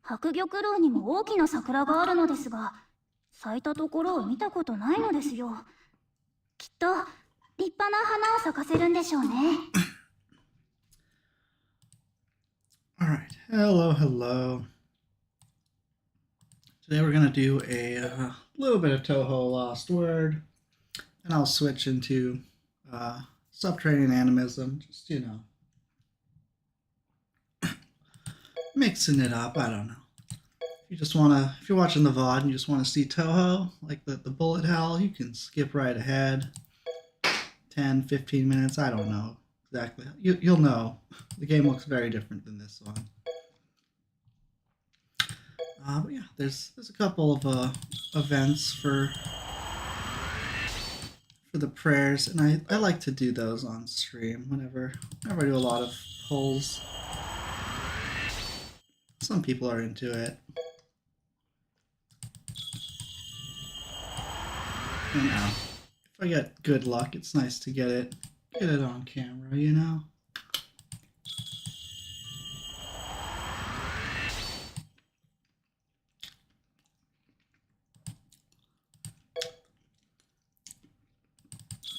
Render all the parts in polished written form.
白玉楼にも大きな桜があるのですが、咲いたところを見たことないのですよ。きっと立派な花を咲かせるんでしょうね。Alright, hello. Today we're gonna do a little bit of Touhou Lost Word, and I'll switch into Subterranean Animism, just, you know, mixing it up, I don't know. If you're watching the VOD and you just want to see Touhou, like the bullet hell, you can skip right ahead. 10, 15 minutes, I don't know exactly. You'll know. The game looks very different than this one. But yeah, there's a couple of events for the prayers, and I like to do those on stream whenever I do a lot of polls. Some people are into it. And now, if I get good luck, it's nice to get it on camera, you know?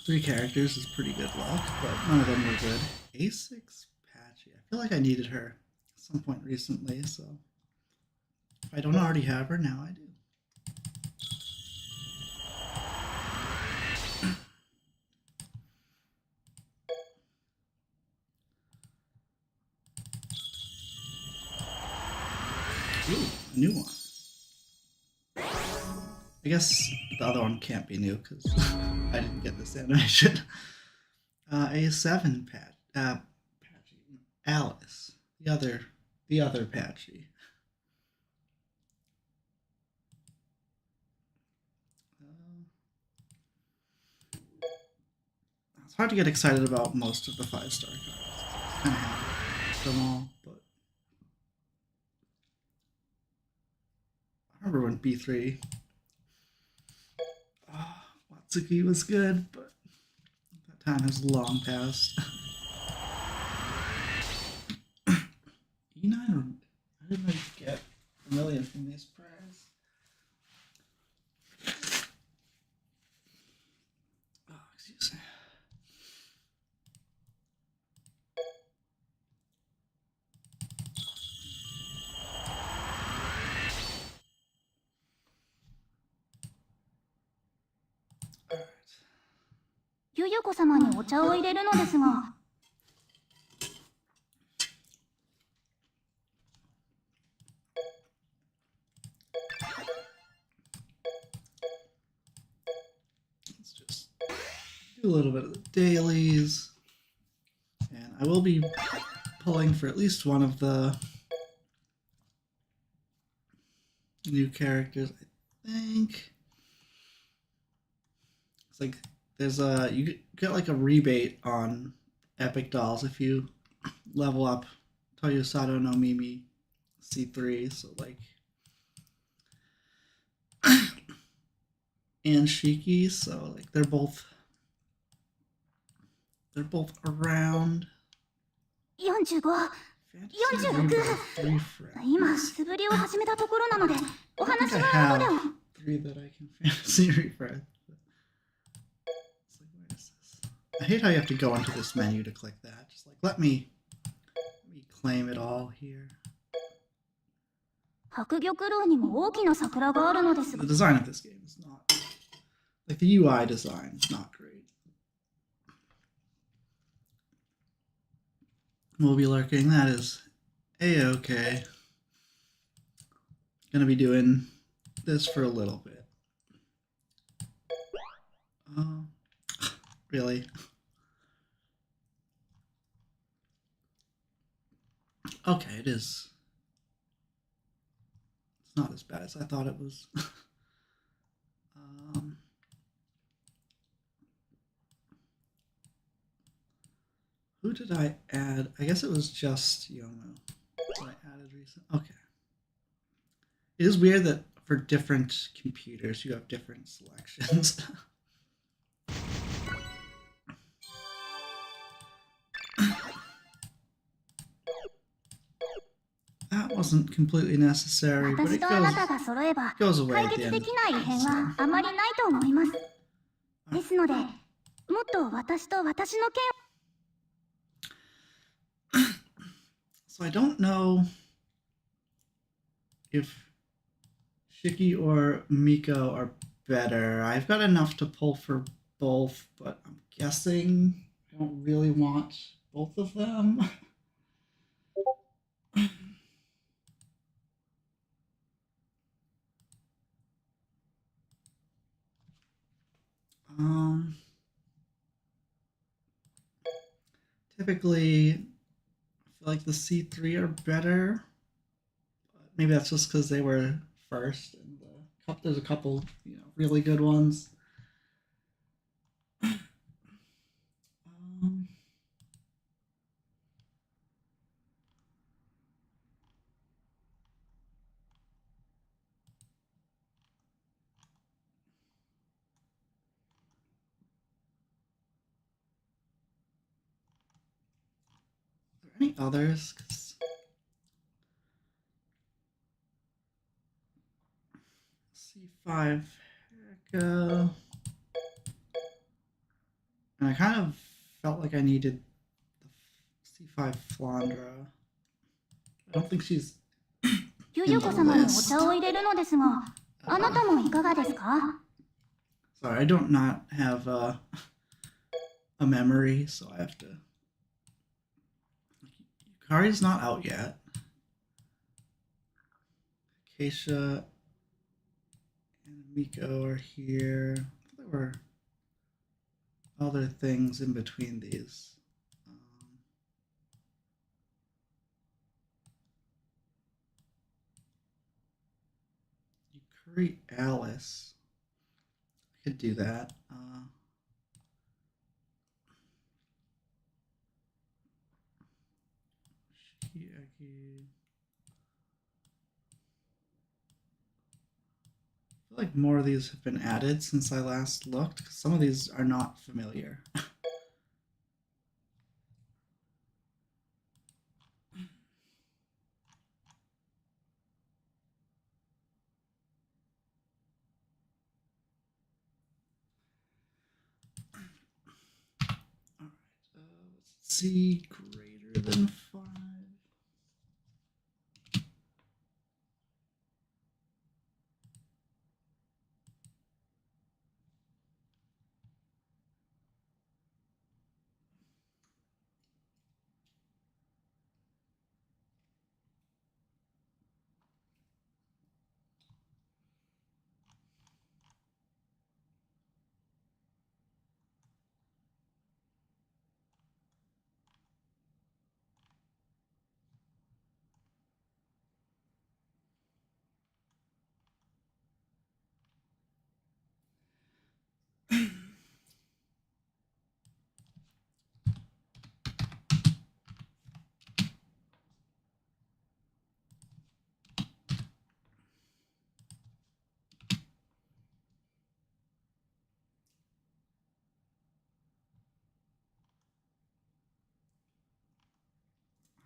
Three characters is pretty good luck, but none of them were good. A6 Patchy. I feel like I needed her at some point recently, so if I don't already have her, now I do. Ooh, a new one. I guess the other one can't be new because I didn't get this animation. A7 Patchy. Alice. The other Patchy. It's hard to get excited about most of the 5-star cards. I kind of have them all, but I remember when B3 Watsuki was good, but that time has long passed. E9, I didn't know you could get a million from these prayers. Oh, excuse me.ゆゆこ様にお茶を入れるのですが。Let's just do a little bit of the dailies, and I will be pulling for at least one of the new characters, I think. It's like you get like a rebate on Epic Dolls if you level up Toyosado no Mimi C3, so like and Shiki, so like they're both around 45、46。今素振りを始めたところなので、お話は後で。 3 that I can fantasy refresh. I hate how you have to go into this menu to click that. Just like let me claim it all here. 白玉楼にも大きな桜があるのですが。 The design of this game is not like the UI design is not great. We'll be lurking. That is a-okay. Gonna be doing this for a little bit. Really? Okay, it is. It's not as bad as I thought it was. Who did I add? I guess it was just Yomo that I added recently. Okay. It is weird that for different computers you have different selections. That wasn't completely necessary, but 私 it とあなたが揃えば goes away 解 at the 決 end で of き the ない異 game, 変 so. はあまりないと思います。ですので、もっと私と私の件 So I don't know if Shiki or Miko are better. I've got enough to pull for both, but I'm guessing I don't really want both of them. Typically, I feel like the C3 are better. But maybe that's just because they were first, and there's a couple, really good ones. Um, are there any others? C5 Heka. And I kind of felt like I needed the C5 Flandra. I don't think she's ゆ in ゆ the こ様にお list. 茶を入れるのですが、あなたもいかがですか？ Sorry, I don't not have a memory, so I have to. Yukari's not out yet. Keisha and Miko are here. There were other things in between these. Yukari Alice. I could do that. Shiaki. I feel like more of these have been added since I last looked, because some of these are not familiar. Alright, let's see, greater than 5.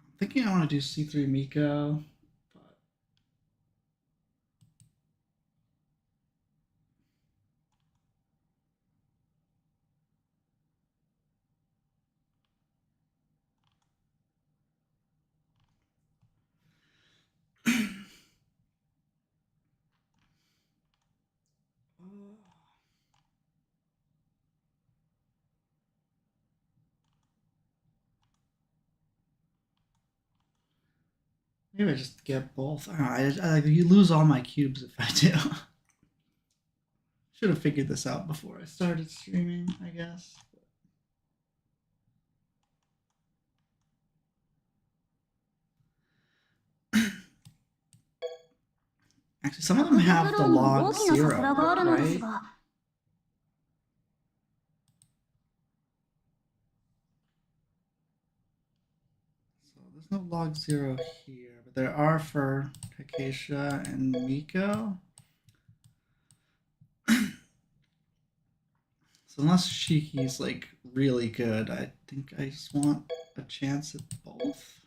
I'm thinking I want to do C3 Miko, but maybe I just get both. I don't know, you lose all my cubes if I do. Should have figured this out before I started streaming, I guess. Actually, some of them have the log 0, right? So there's no log 0 here, but there are for Takesha and Miko. So unless Shiki's like really good, I think I just want a chance at both.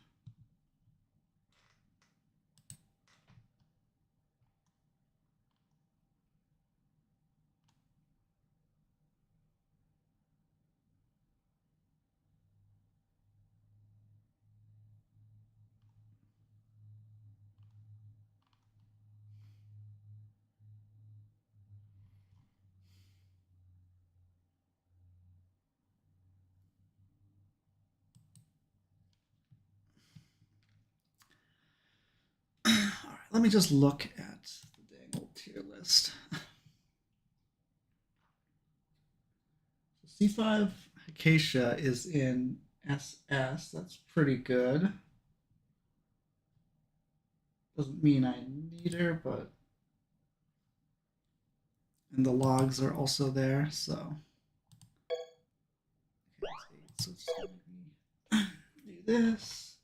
let me just look at the dang old tier list. C5 Acacia is in SS. That's pretty good. Doesn't mean I need her, but and the logs are also there, so okay, so it's gonna be do this.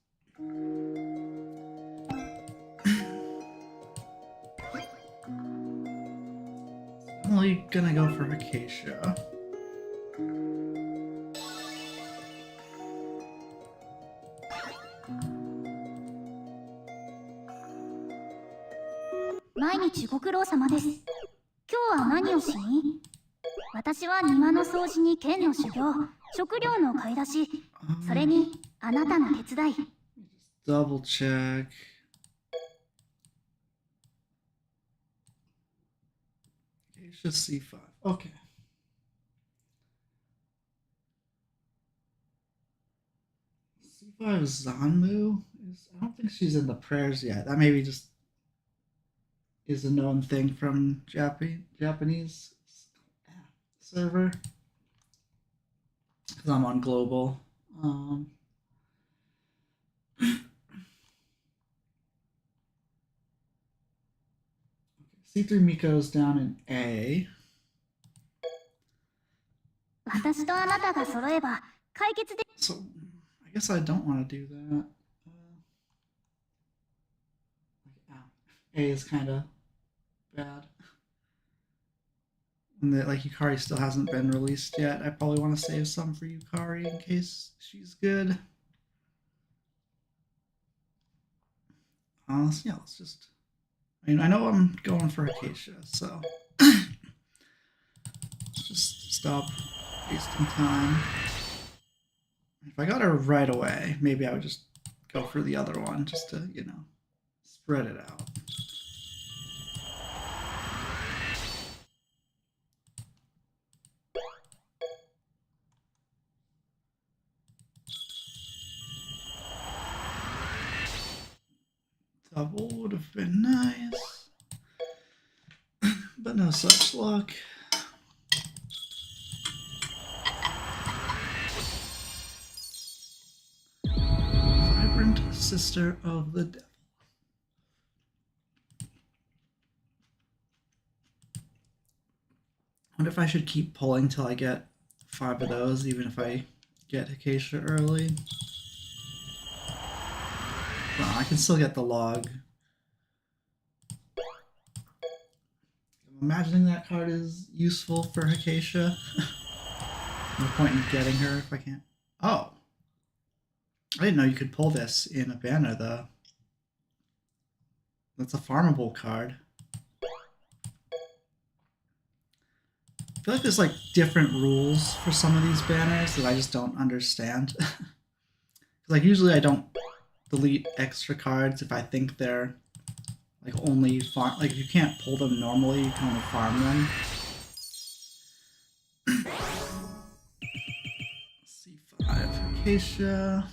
I'm only gonna go for Acacia.毎日ご苦労様です。今日は何をしに？私は庭の掃除に剣の修行、食料の買い出し、それにあなたの手伝い。Double check. Acacia C5. Okay. C5 Zemoo is. I don't think she's in the prayers yet. That maybe just is a known thing from Japanese server. Because I'm on global. C3 Miko's down in A. 私とあなたが揃えば解決で。 So, I guess I don't want to do that. A is kind of bad. And that, like, Yukari still hasn't been released yet. I probably want to save some for Yukari in case she's good. Yeah, let's just... I mean, I know I'm going for Acacia, so... let's just stop wasting time. If I got her right away, maybe I would just go for the other one, just to, you know, spread it out. Double would have been nice, but no such luck. Vibrant Sister of the Devil. I wonder if I should keep pulling till I get 5 of those, even if I get Acacia early. Well, I can still get the log. I'm imagining that card is useful for Acacia. No point in getting her if I can't. Oh! I didn't know you could pull this in a banner, though. That's a farmable card. I feel like there's like different rules for some of these banners that I just don't understand. Like usually I don't delete extra cards if I think they're like only farm. Like if you can't pull them normally, you can only farm them. C5 Acacia,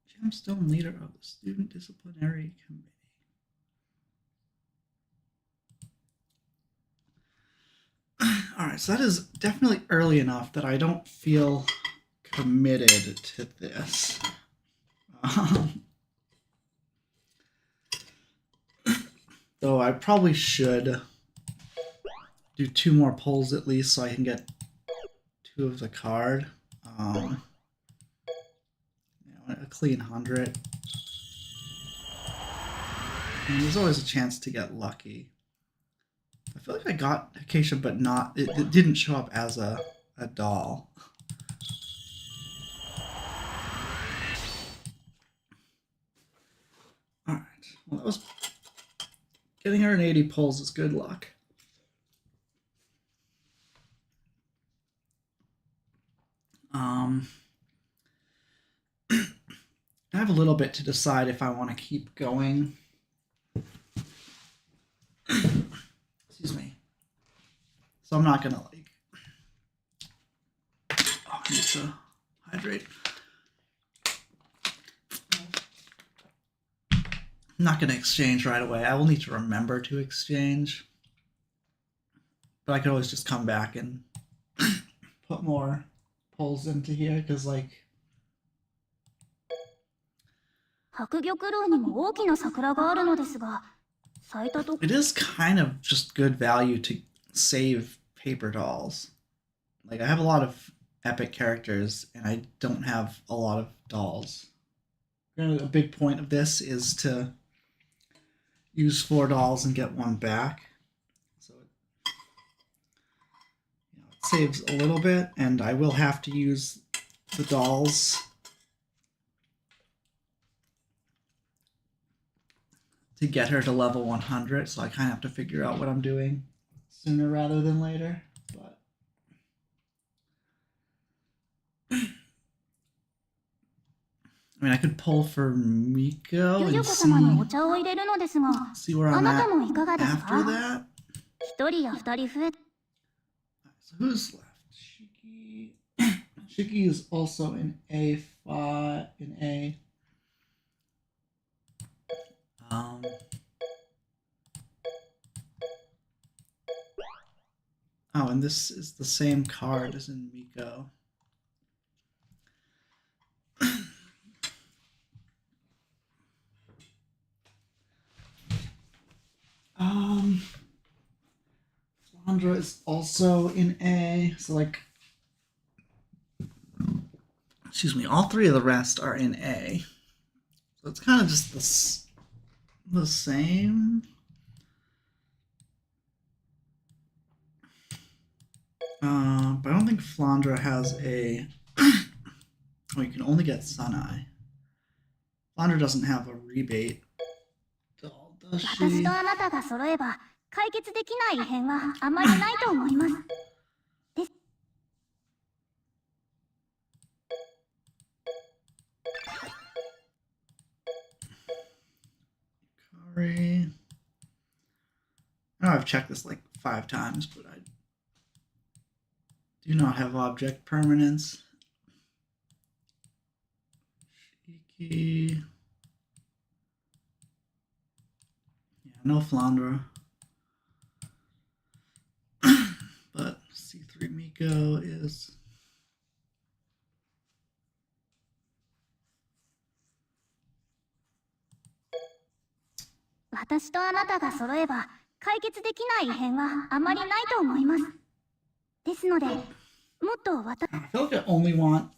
Gemstone leader of the Student Disciplinary Committee. Alright, so that is definitely early enough that I don't feel committed to this. Though I probably should do 2 more pulls at least so I can get 2 of the card. You know, a clean 100. And there's always a chance to get lucky. I feel like I got Acacia, but not. It didn't show up as a doll. All right. Well, that was getting her an 80 pulls is good luck. I have a little bit to decide if I want to keep going. Excuse me. So I'm not gonna like. Oh, I need to hydrate. I'm not going to exchange right away. I will need to remember to exchange. But I could always just come back and put more pulls into here, because, like... 白玉楼にも大きな桜があるのですが、咲いたと。 It is kind of just good value to save paper dolls. Like, I have a lot of epic characters, and I don't have a lot of dolls. A big point of this is to use 4 dolls and get 1 back. So it saves a little bit, and I will have to use the dolls to get her to level 100, so I kind of have to figure out what I'm doing sooner rather than later. But I mean, I could pull for Miko and see where I'm at after that. So who's left? Shiki. Shiki is also in A5, in A. Oh, and this is the same card as in Miko. Flandra is also in A, so like, excuse me, all 3 of the rest are in A. So it's kind of just the same. But I don't think Flandra has a... Oh, you can only get Suneye. Flandra doesn't have a rebate doll, does she? I feel I know I've checked this like 5 times, but I do not have object permanence. Shiki. Yeah, no Flandra. But C3 Miko is... I feel like I only want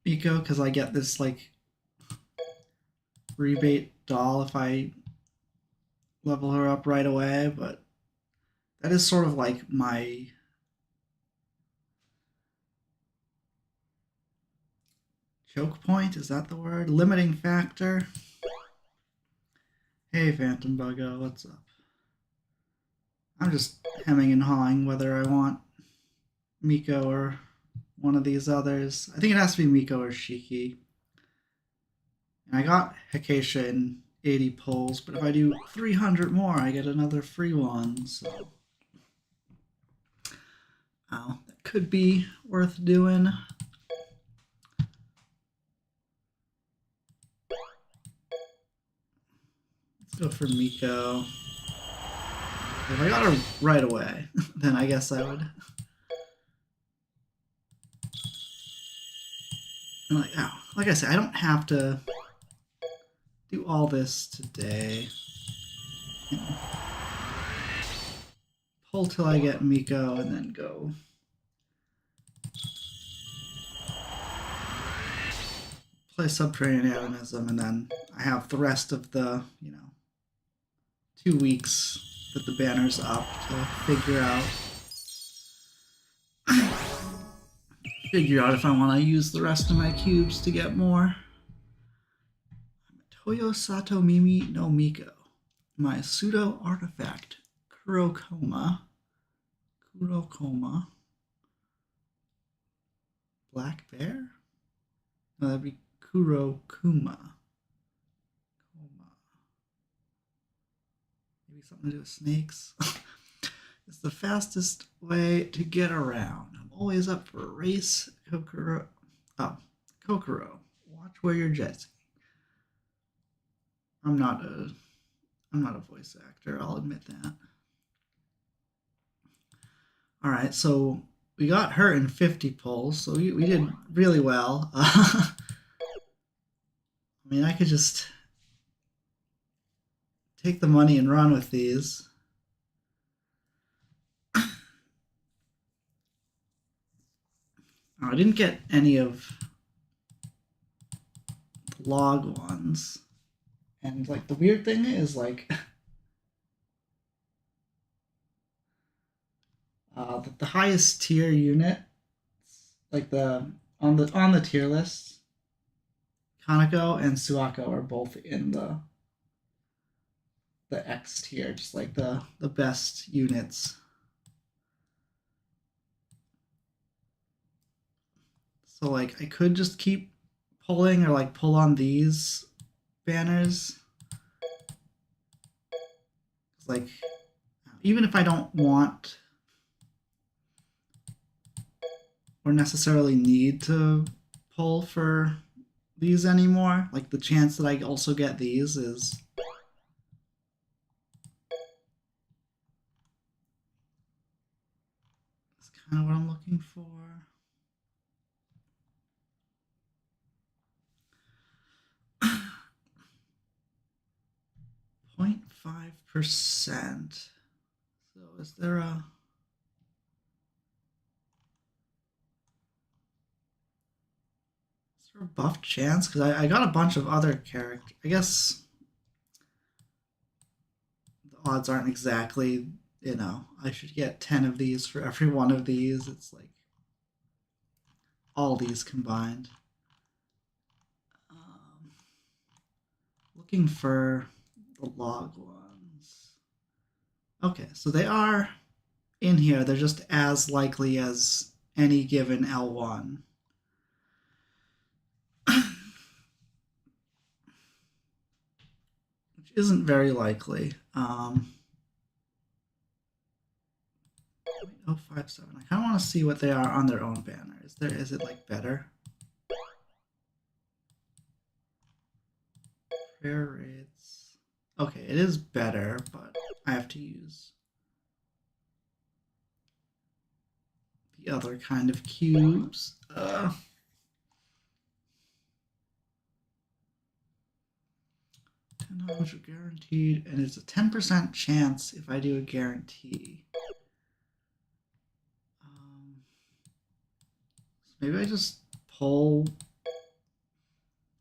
Miko because I get this like rebate doll if I level her up right away, but that is sort of like my choke point, is that the word? Limiting factor? Hey Phantom Buggo, what's up? I'm just hemming and hawing whether I want Miko or one of these others. I think it has to be Miko or Shiki. And I got Hekasha in 80 pulls, but if I do 300 more, I get another free one, so... Oh, that could be worth doing. Let's go for Miko. If I got her right away, then I guess I would... And like I said, I don't have to do all this today. Pull till I get Miko and then go. Play Subterranean Animism, and then I have the rest of the, 2 weeks that the banner's up to figure out if I want to use the rest of my cubes to get more. Toyo Sato Mimi no Miko. My pseudo artifact, Kurokoma. Black Bear? No, that'd be Kurokuma. Maybe something to do with snakes. It's the fastest way to get around. I'm always up for a race. Kokoro. Oh, Kokoro. Watch where you're jetting. I'm not a I'm not a voice actor, I'll admit that. All right, so we got her in 50 pulls, so we did really well. I mean, I could just take the money and run with these. Oh, I didn't get any of the log ones. And like the weird thing is like the highest tier unit, like on the tier list, Kaneko and Suako are both in the X tier, just like the best units. So like I could just keep pulling or like pull on these banners. Like even if I don't want or necessarily need to pull for these anymore, like the chance that I also get these is kind of what I'm looking for. 0.5%. So is there a buff chance? Because I got a bunch of other characters. I guess the odds aren't exactly, you know, I should get 10 of these for every one of these. It's like all these combined. Looking for the log ones. Okay, so they are in here. They're just as likely as any given L1. Which isn't very likely. 057. I kind of want to see what they are on their own banner. Is it like better? Prayer rates. Okay, it is better, but I have to use the other kind of cubes. 10 knowledge are guaranteed, and it's a 10% chance if I do a guarantee. So maybe I just pull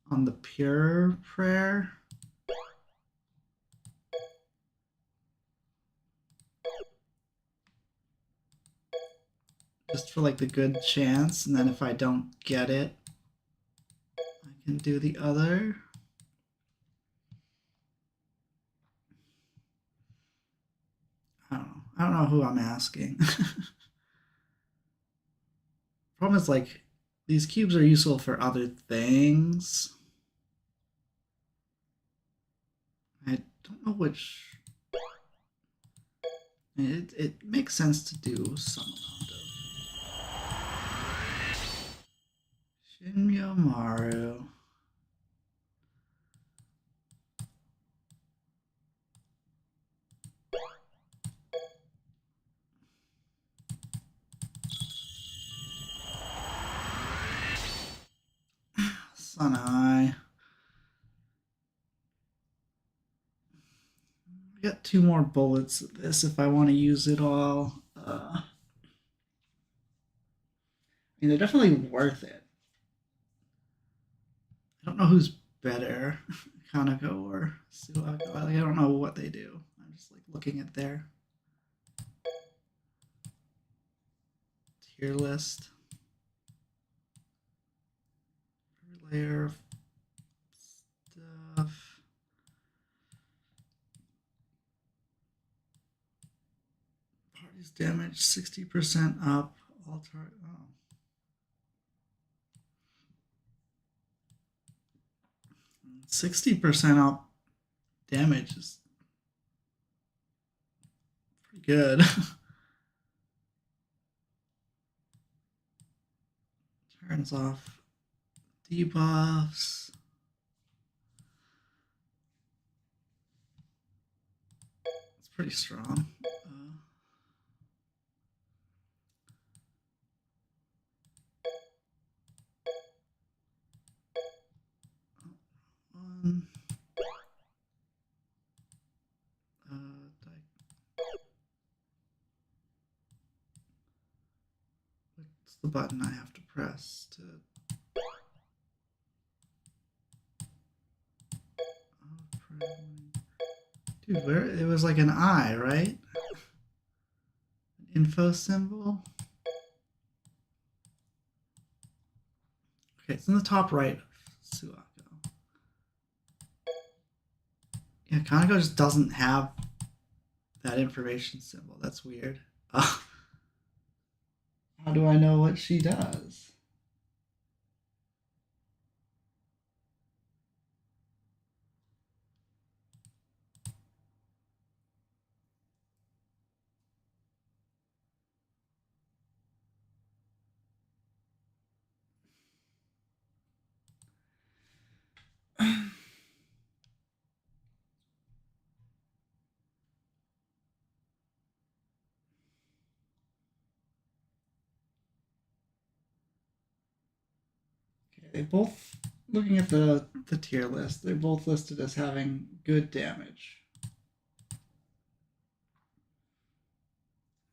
on the pure prayer. Just for like the good chance, and then if I don't get it, I can do the other. I don't know. I don't know who I'm asking. Problem is like these cubes are useful for other things. I don't know which. It makes sense to do some amount of Shinmyo Maru. Sunai. I got 2 more bullets of this if I want to use it all. I mean, they're definitely worth it. I don't know who's better, Kaneko or Suako. Like, I don't know what they do. I'm just like looking at their tier list. Layer of stuff. Party's damage 60% up. All target. Oh. 60% up damage is pretty good. Turns off debuffs. pretty strong. What's the button I have to press to? Dude, where it was like an eye, right? Info symbol. Okay, it's in the top right of Suako. Yeah, Kaneko just doesn't have that information symbol. That's weird. How do I know what she does? They both, looking at the tier list, they're both listed as having good damage.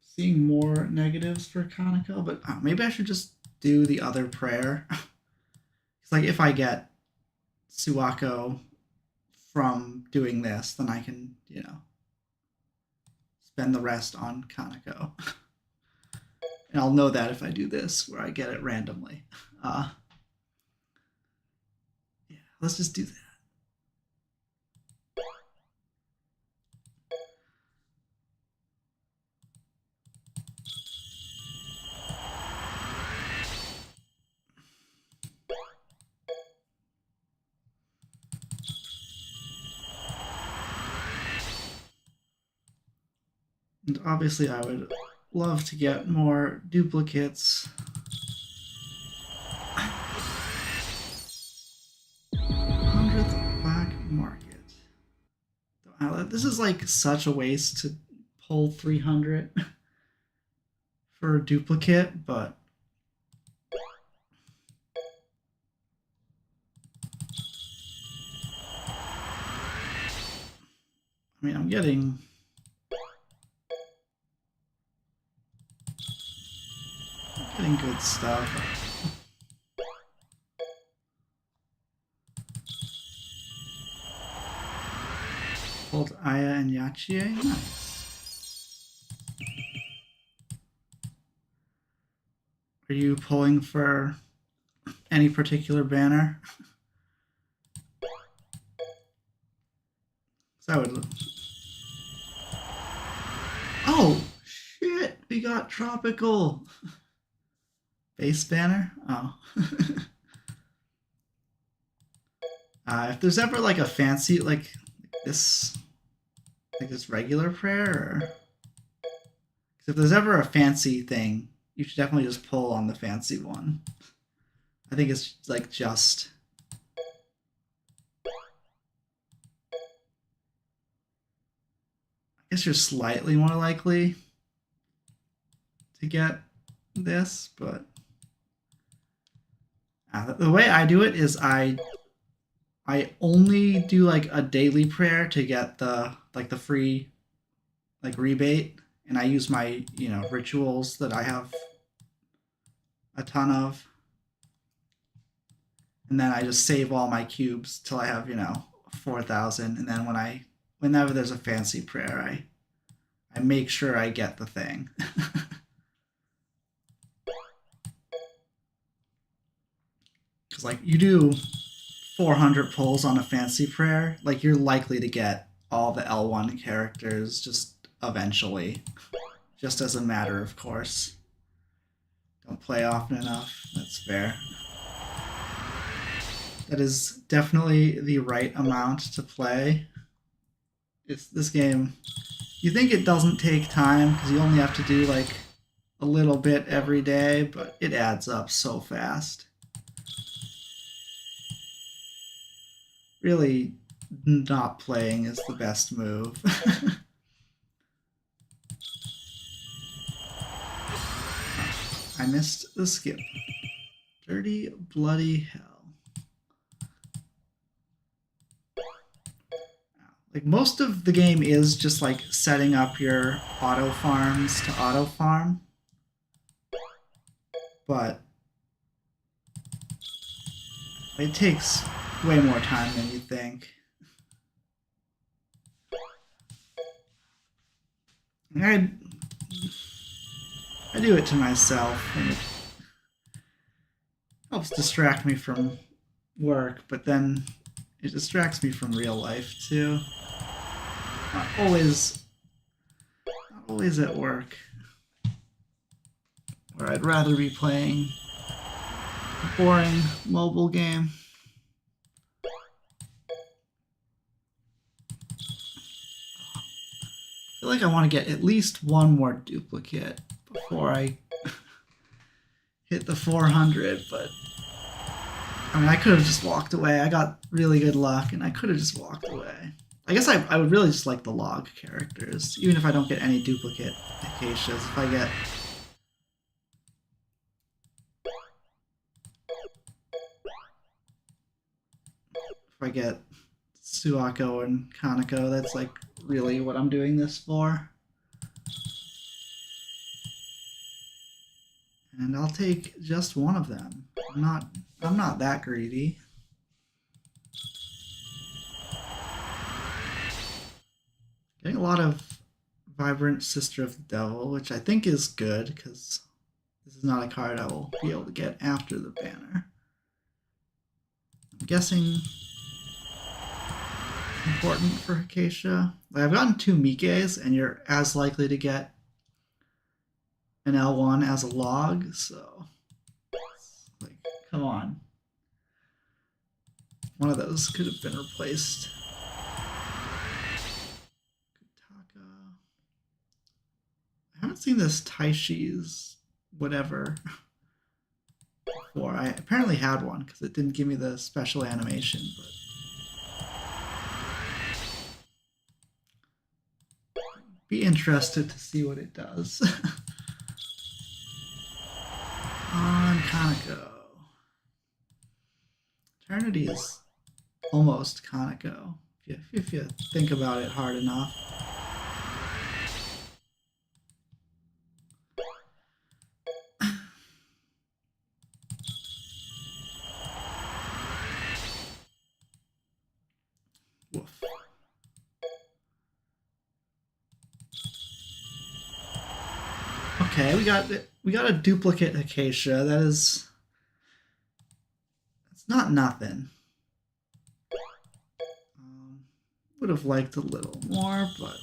Seeing more negatives for Kaneko, but maybe I should just do the other prayer. It's like if I get Suako from doing this, then I can, you know, spend the rest on Kaneko. And I'll know that if I do this, where I get it randomly. Yeah, let's just do that. And obviously I would love to get more duplicates. 100th black market. This is like such a waste to pull 300 for a duplicate, but I mean, I'm getting good stuff. Pulled Aya and Yachie. Nice. Are you pulling for any particular banner? I would. Oh shit! We got tropical base banner. Oh. If there's ever like a fancy like this regular prayer, or if there's ever a fancy thing, you should definitely just pull on the fancy one. I think it's like just. I guess you're slightly more likely to get this, but the way I do it is I only do like a daily prayer to get the free like rebate, and I use my rituals that I have a ton of, and then I just save all my cubes till I have 4,000, and then whenever there's a fancy prayer, I make sure I get the thing. Because like you do 400 pulls on a fancy prayer, like you're likely to get all the L1 characters just eventually, just as a matter of course. Don't play often enough. That's fair. That is definitely the right amount to play. It's this game. You think it doesn't take time because you only have to do like a little bit every day, but it adds up so fast. Really, not playing is the best move. I missed the skip. Dirty bloody hell. Like, most of the game is just like setting up your auto farms to auto farm. But it takes way more time than you think. I do it to myself, and it helps distract me from work, but then it distracts me from real life too. Not always at work, where I'd rather be playing a boring mobile game. I feel like I want to get at least one more duplicate before I hit the 400, but I mean, I could have just walked away. I got really good luck, and I could have just walked away. I guess I would really just like the log characters, even if I don't get any duplicate acacias. If I get Suako and Kaneko, that's like really what I'm doing this for. And I'll take just one of them. I'm not that greedy. Getting a lot of Vibrant Sister of the Devil, which I think is good, because this is not a card I will be able to get after the banner. I'm guessing important for Acacia. Like, I've gotten 2 Mikes, and you're as likely to get an L1 as a log, so like, come on. One of those could have been replaced. Kutaka. I haven't seen this Taishi's whatever before. I apparently had one because it didn't give me the special animation, but be interested to see what it does. On Kaneko. Eternity is almost Kaneko, if you think about it hard enough. Woof. Okay, we got a duplicate Acacia. That's not nothing. Would have liked a little more, but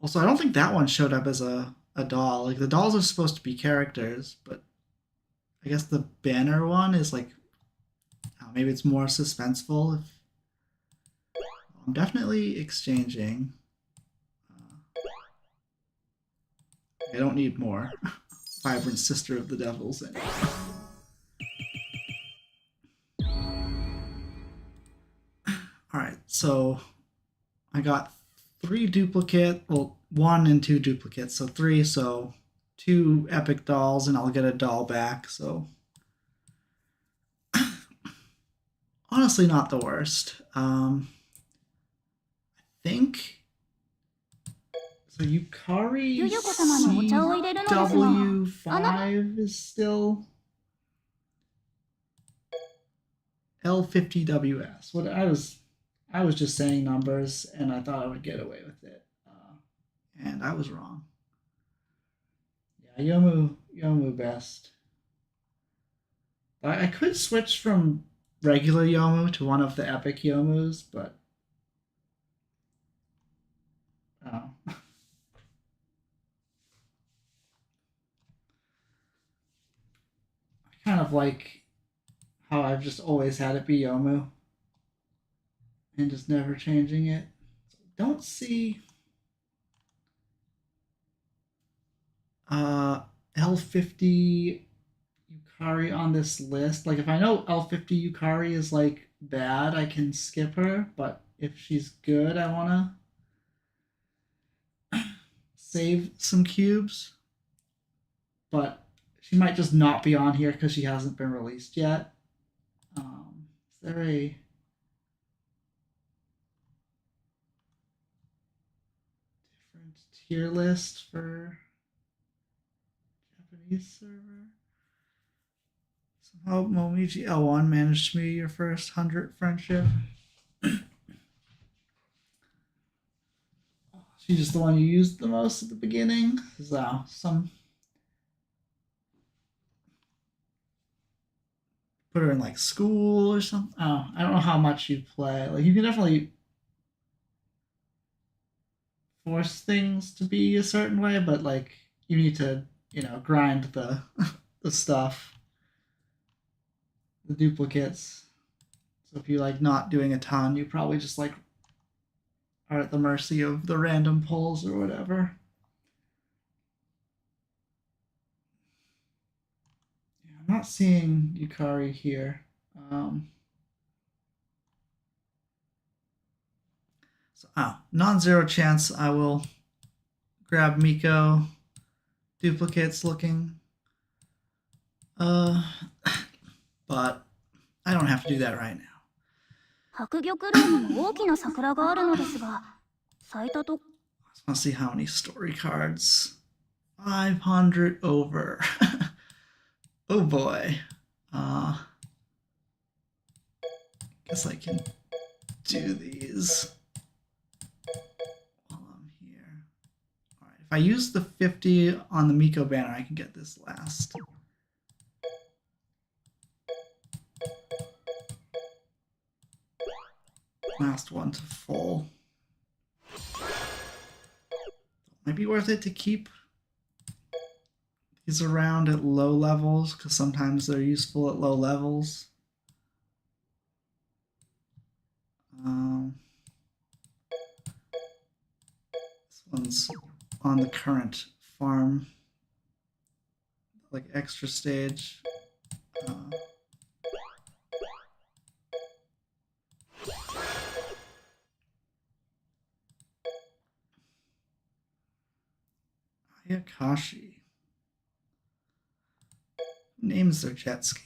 also I don't think that one showed up as a doll. Like, the dolls are supposed to be characters, but I guess the banner one is like, maybe it's more suspenseful. I'm definitely exchanging. I don't need more Vibrant Sister of the Devils anymore. Alright, so I got 3 duplicate, well, 1 and 2 duplicates, so 3, so 2 epic dolls, and I'll get a doll back, so honestly not the worst. I think so. Yukari CW5 is still L50WS. What I was just saying numbers, and I thought I would get away with it, and I was wrong. Yeah, Yomu best. I could switch from regular Yomu to one of the epic Yomus, but I kind of like how I've just always had it be Yomu and just never changing it. So don't see L50 Yukari on this list. Like, if I know L50 Yukari is like bad, I can skip her, but if she's good, I want to save some cubes. but she might just not be on here because she hasn't been released yet. Is there a different tier list for Japanese server? Somehow Momiji L1 managed to be your first 100 friendship. She's just the one you used the most at the beginning. So some put her in like school or something. Oh, I don't know how much you play. Like you can definitely force things to be a certain way, but like you need to, grind the the stuff, the duplicates. So if you like not doing a ton, you probably just like are at the mercy of the random pulls or whatever. Yeah, I'm not seeing Yukari here. Non-zero chance I will grab Miko. Duplicates looking. But I don't have to do that right now. 白玉楼にも大きな桜があるのですが、咲いたと。Let's see how many story cards. 500 over. Oh boy. Guess I can do these while I'm here. Alright, if I use the 50 on the Miko banner, I can get this last. Last one to full. Might be worth it to keep these around at low levels, because sometimes they're useful at low levels. This one's on the current farm, like extra stage. Ayakashi. Who names their jet ski?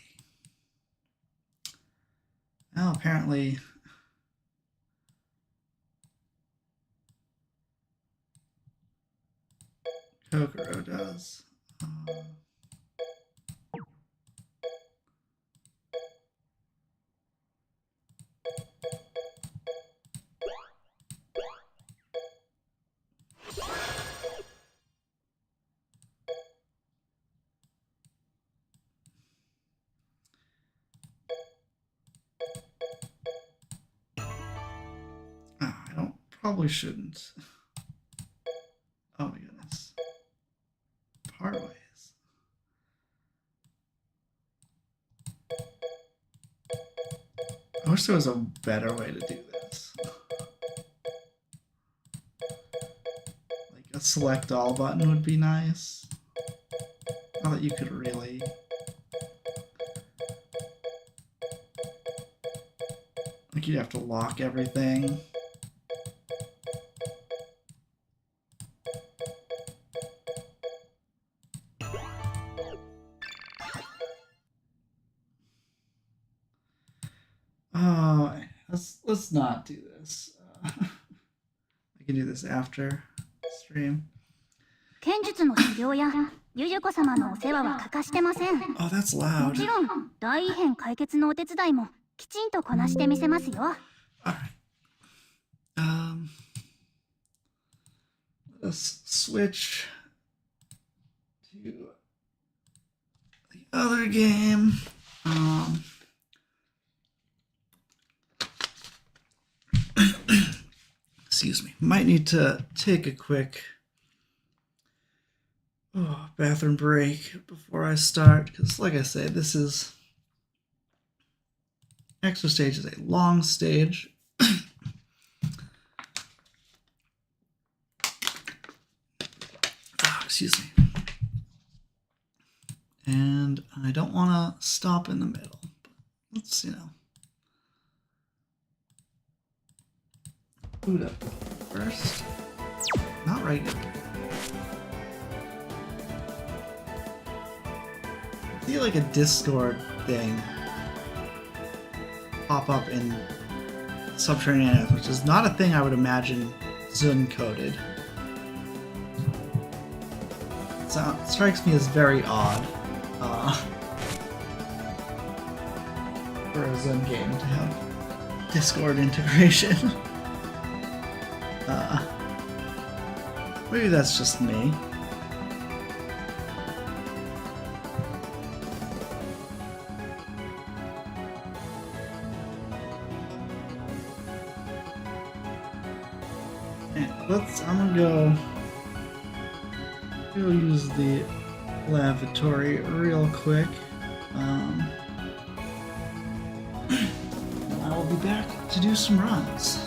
Well, apparently Kokoro does. Probably shouldn't. Oh my goodness. Part ways. I wish there was a better way to do this. Like a select all button would be nice. Not that you could really. Like you'd have to lock everything. Let's not do this. I can do this after stream. 剣術の修行やゆゆこ様のお世話は欠かしてません。 Oh, that's も loud. ちろん大異変解決のお手伝いもきちんとこなしてみせますよ。Alright. Let's switch to the other game. Excuse me. Might need to take a quick bathroom break before I start, because like I said, this is extra stage is a long stage. Excuse me. And I don't want to stop in the middle. But let's, boot up first. Not regular. see like a Discord thing pop up in Subterranean Animism, which is not a thing I would imagine Zun coded. So it strikes me as very odd for a Zun game to have Discord integration. Maybe that's just me. I'm gonna go use the lavatory real quick. And I will be back to do some runs.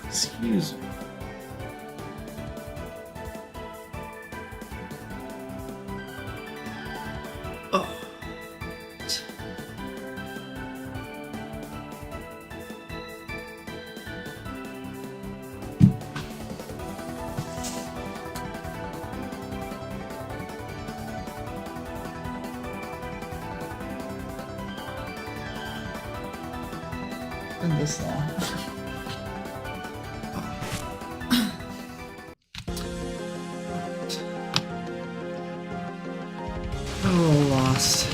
Excuse me. Oh. Been this long. Oh, lost.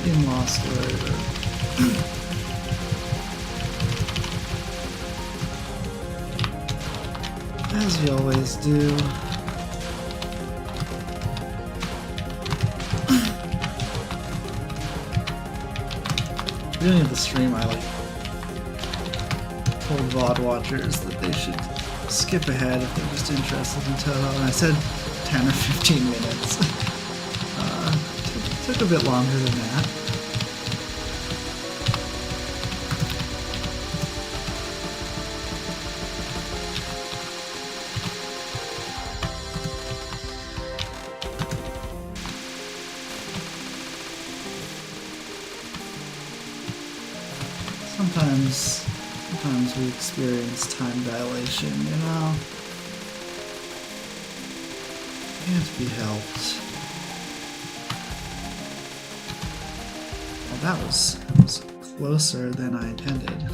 In Lost wherever. As you always do. Beginning of the stream, I told VOD watchers that they should skip ahead if they're just interested in Touhou, and I said 10 or 15 minutes. Took a bit longer than that. Sometimes we experience time dilation, you know? Can't be helped. Well, that was closer than I intended.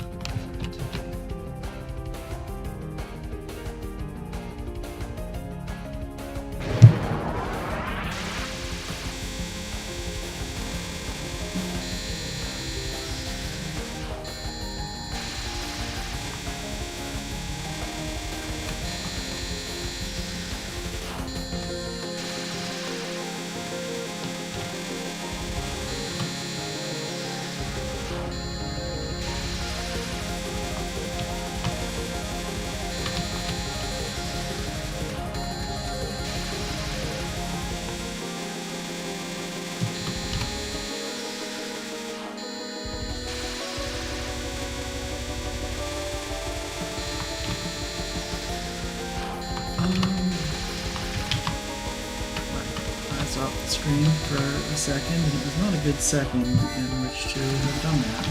Off the screen for a second, and it was not a good second in which to have done that.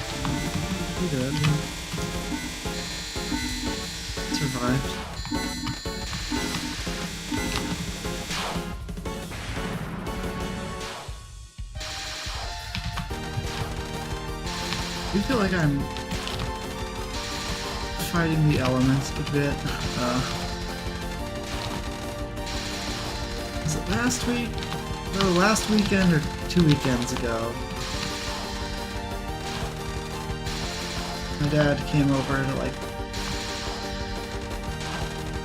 Pretty good. Survived. I do feel like I'm fighting the elements a bit. Was it last week? No, last weekend or 2 weekends ago. My dad came over to like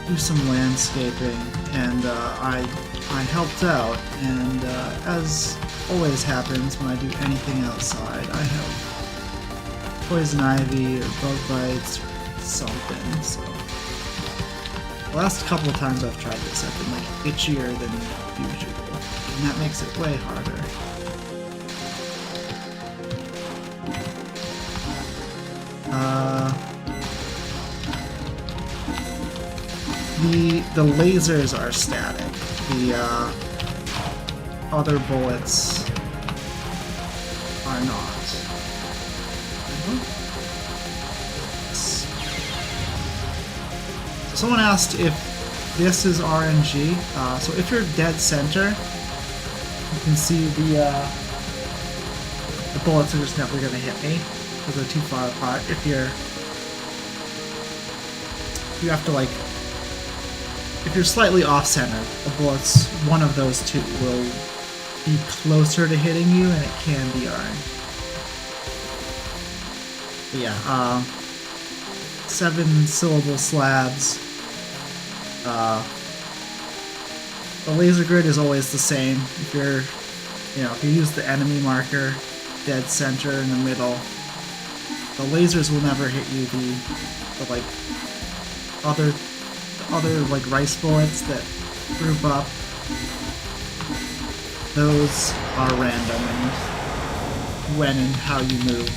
do some landscaping, and I helped out, and as always happens when I do anything outside, I have poison ivy or bug bites or something, so the last couple of times I've tried this I've been like itchier than usual. And that makes it way harder. The lasers are static. The other bullets are not. So someone asked if this is RNG. So if you're dead center, you can see the bullets are just never going to hit me because they're too far apart. If you have to like, if you're slightly off center, the bullets, one of those two will be closer to hitting you, and it can be RNG. But yeah, 7-syllable slabs. The laser grid is always the same. If you use the enemy marker, dead center in the middle, the lasers will never hit you. The like other like rice bullets that group up, those are random, and when and how you move,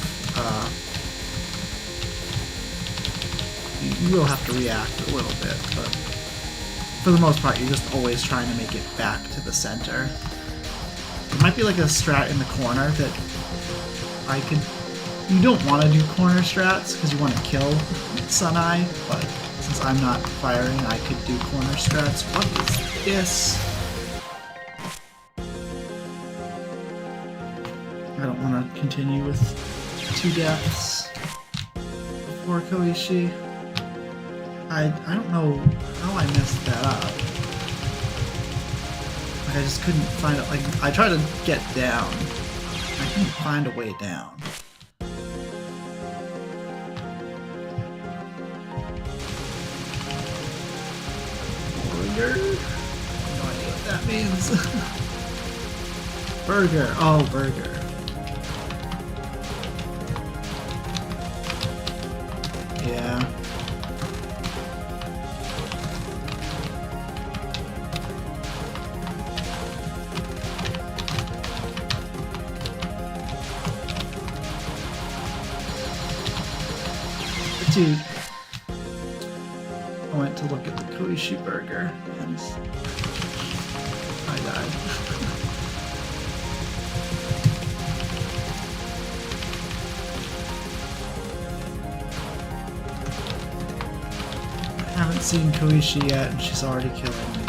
you will have to react a little bit, but for the most part, you're just always trying to make it back to the center. There might be like a strat in the corner that I could... You don't want to do corner strats because you want to kill Sunai, but since I'm not firing, I could do corner strats. What is this? I don't want to continue with 2 deaths before Koishi. I don't know how I messed that up. Like, I just couldn't find it. Like, I tried to get down. I couldn't find a way down. Burger? No idea what that means. Burger. Oh, burger. Yeah. Dude, I went to look at the Koishi burger and I died. haven't seen Koishi yet, and she's already killing me.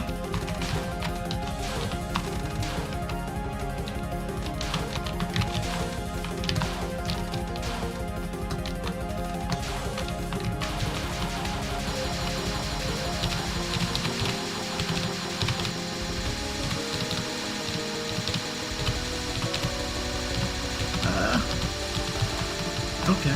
Okay.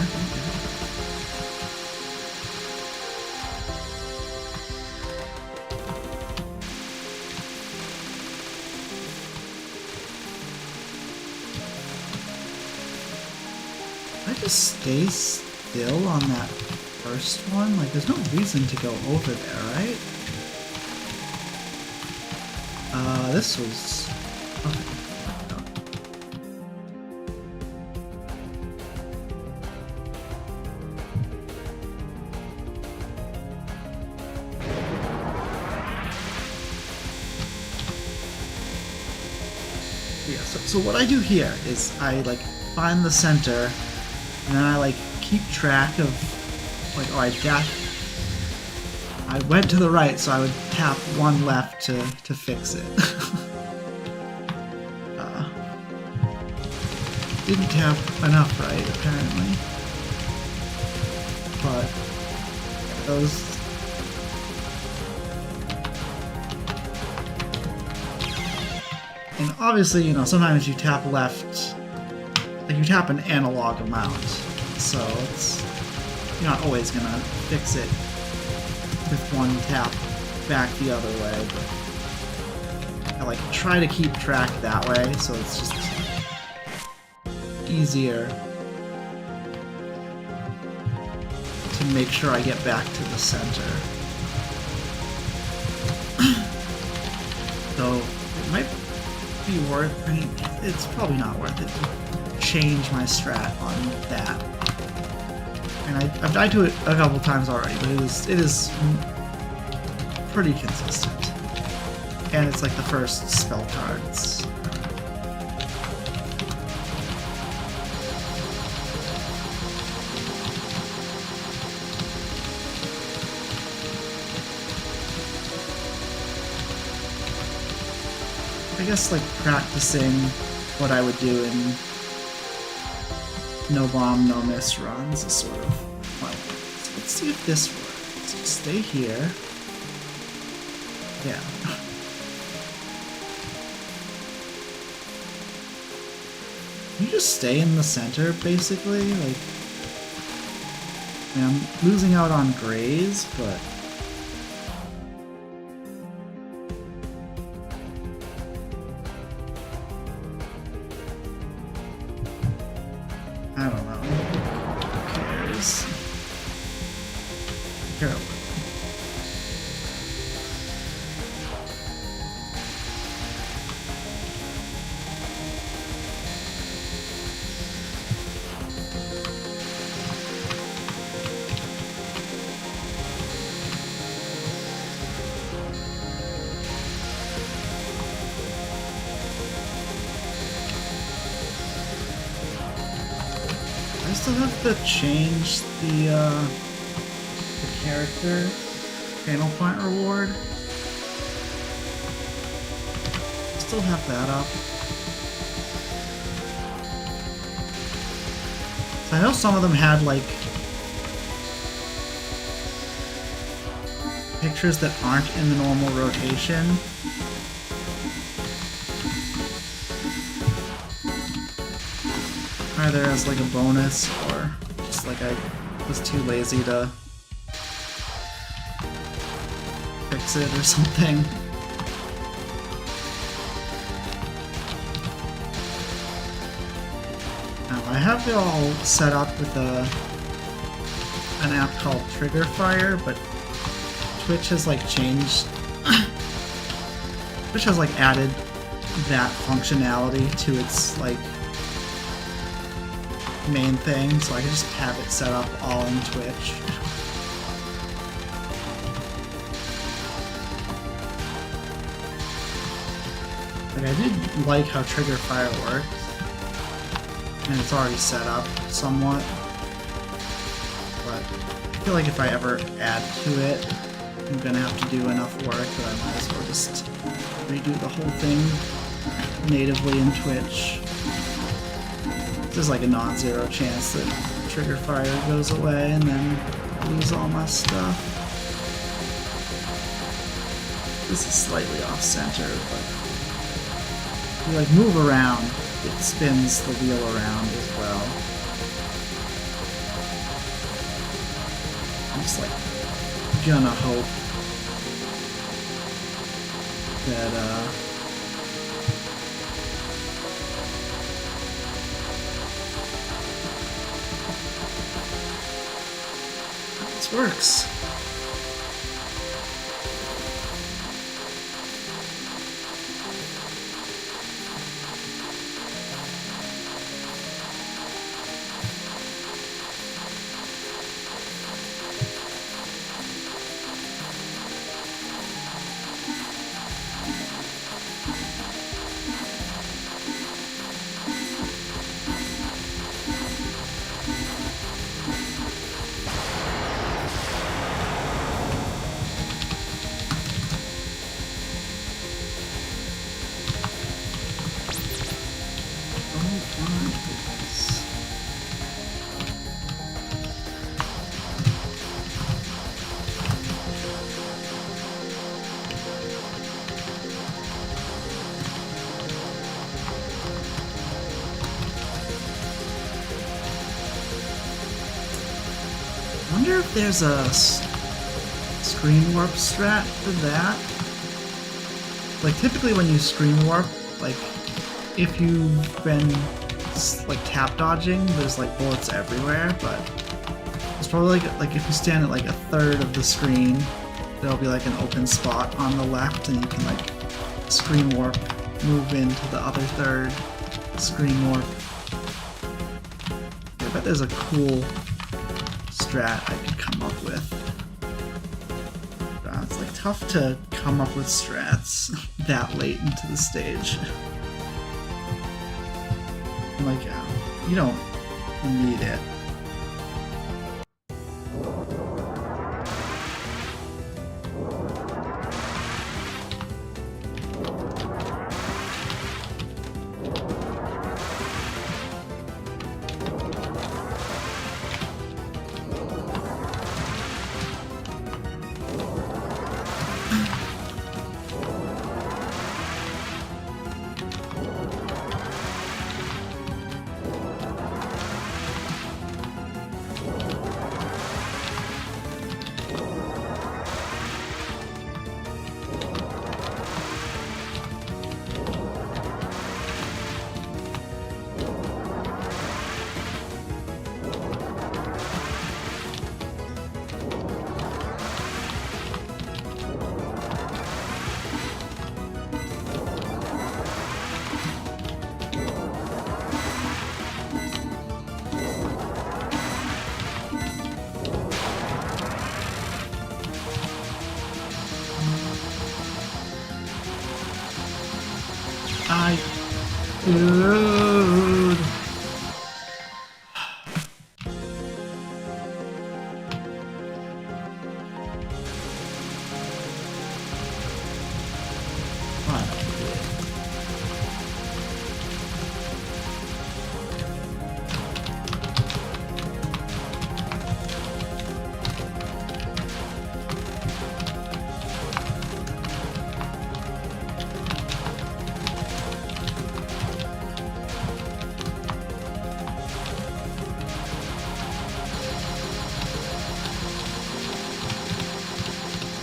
I just stay still on that first one? Like, there's no reason to go over there, right? This was... Okay. Yeah, so what I do here is I, like, find the center, and then I, like, keep track of, like, oh, I went to the right, so I would tap one left to fix it. Didn't tap enough right, apparently. But, yeah, those... And obviously, you know, sometimes you tap left, like you tap an analog amount, so it's, you're not always gonna fix it with one tap back the other way, but I like try to keep track that way, so it's just easier to make sure I get back to the center. Though it might be worth, I mean, it's probably not worth it to change my strat on that. And I've died to it a couple times already, but it is pretty consistent. And it's like the first spell cards. I guess like practicing what I would do in no bomb, no miss runs is sort of fun. So let's see if this works. Just stay here. Yeah. You just stay in the center, basically. Like, I mean, I'm losing out on grays, but I don't know. Who cares? Care a little. I still have to change the character channel point reward. Still have that up. So I know some of them had like pictures that aren't in the normal rotation. Either as like a bonus or just like I was too lazy to fix it or something. Now I have it all set up with an app called Trigger Fire, but Twitch has like changed. Twitch has like added that functionality to its like main thing, so I can just have it set up all in Twitch. Like, I did like how Trigger Fire works, and it's already set up somewhat, but I feel like if I ever add to it, I'm gonna have to do enough work that I might as well just redo the whole thing natively in Twitch. There's like a non-zero chance that trigger fire goes away and then I lose all my stuff. This is slightly off center, but if you like move around, it spins the wheel around as well. I'm just like gonna hope that this works. I wonder if there's a screen warp strat for that. Like typically when you screen warp, like if you've been like tap dodging, there's like bullets everywhere, but it's probably like if you stand at like a third of the screen, there'll be like an open spot on the left and you can like screen warp, move into the other third, screen warp. I bet there's a cool strat I could come up with. It's like tough to come up with strats that late into the stage. Like, you don't need it. Dude.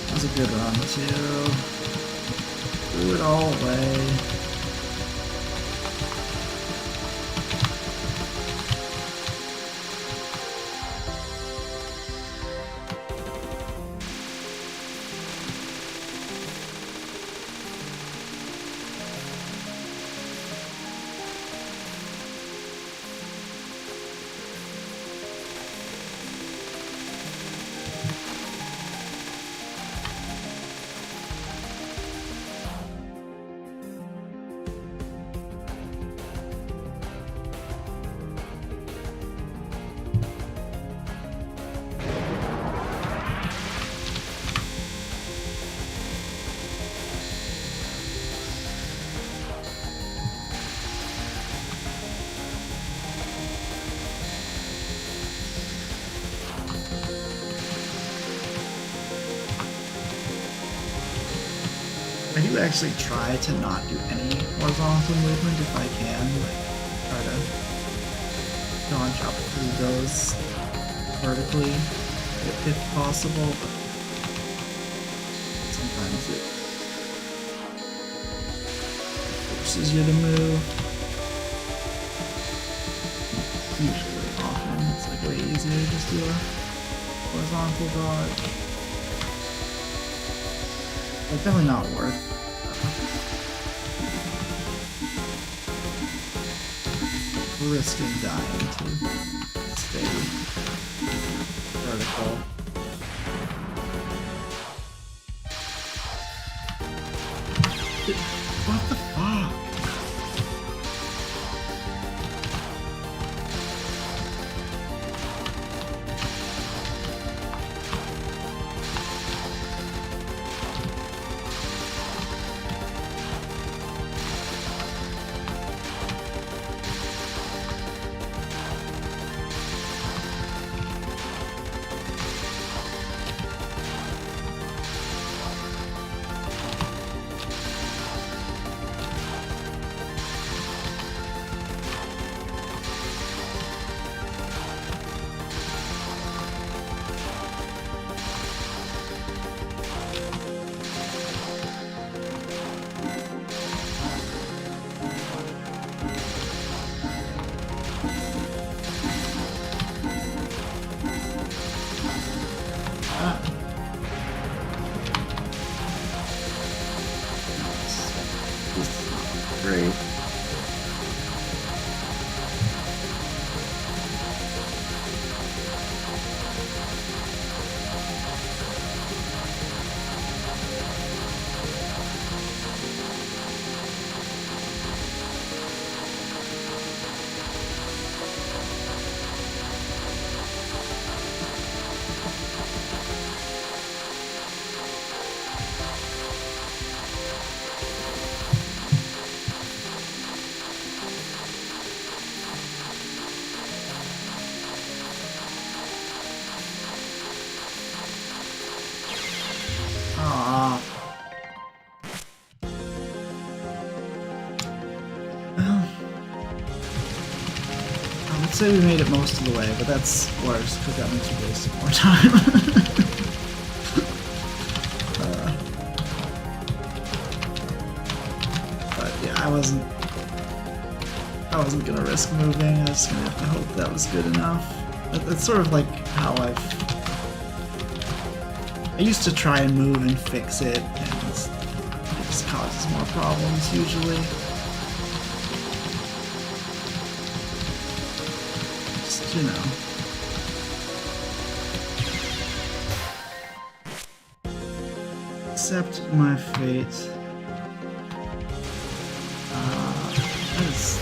That was a good run too. Threw it all away. do actually try to not do any horizontal movement if I can, like try to dodge up through those vertically if possible, but sometimes it forces you to move. Usually, often, it's like way easier to just do a horizontal dodge. But definitely not worth risking dying to stay vertical. What the fuck? Great. Aww. Well, I would say we made it most of the way, but that's worse because that means we wasted more time. But yeah, I wasn't gonna risk moving. I was gonna have to hope that was good enough. That's sort of like how I used to try and move and fix it, and it just causes more problems usually. Just, you know. Accept my fate. That is...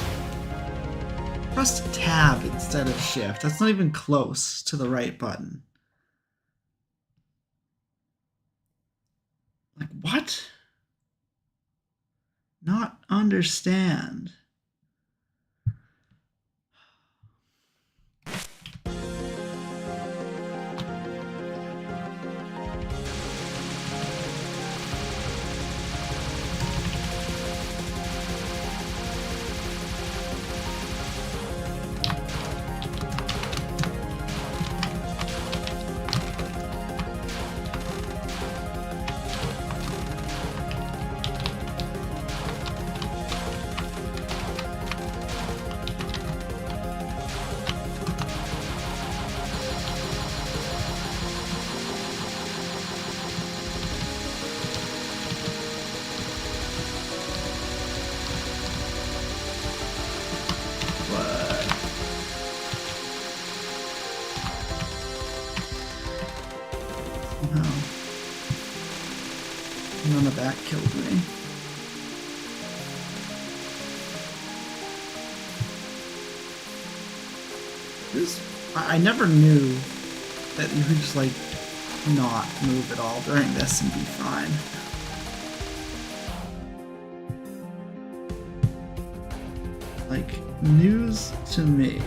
Press tab instead of shift. That's not even close to the right button. Like, what? Not understand. None of that killed me. I never knew that you could just like not move at all during this and be fine. Like, news to me.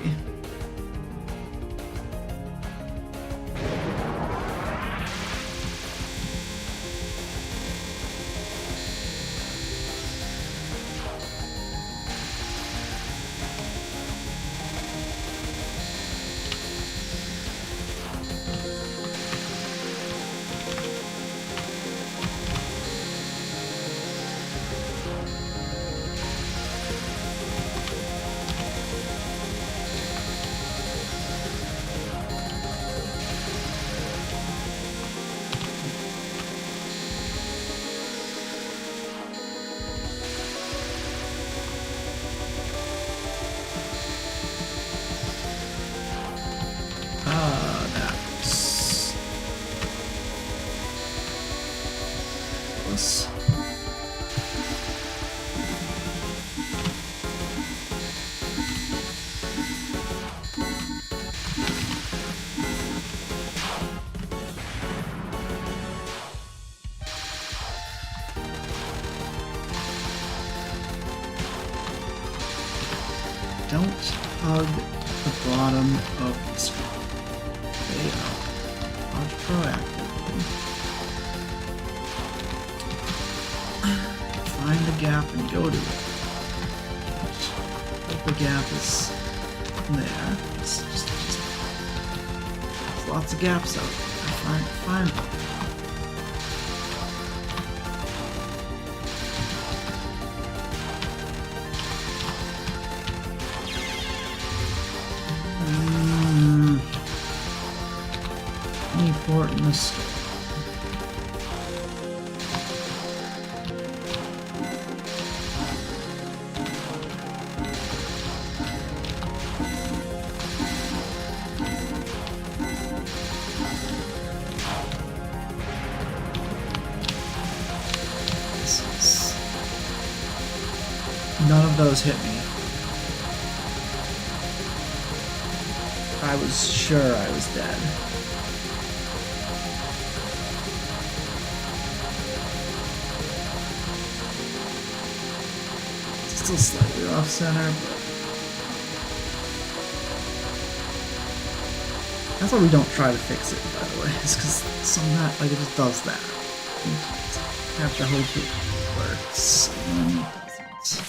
Don't hug the bottom of the screen. Stay up. Dodge proactively. Find the gap and go to it. Hope the gap is there. Just there's lots of gaps out there. Find them. Any port in the store. None of those hit me. I was sure I was dead. Still slightly off center, but that's why we don't try to fix it, by the way. It's because some of that, like, it just does that. You have to hope it works. And it doesn't.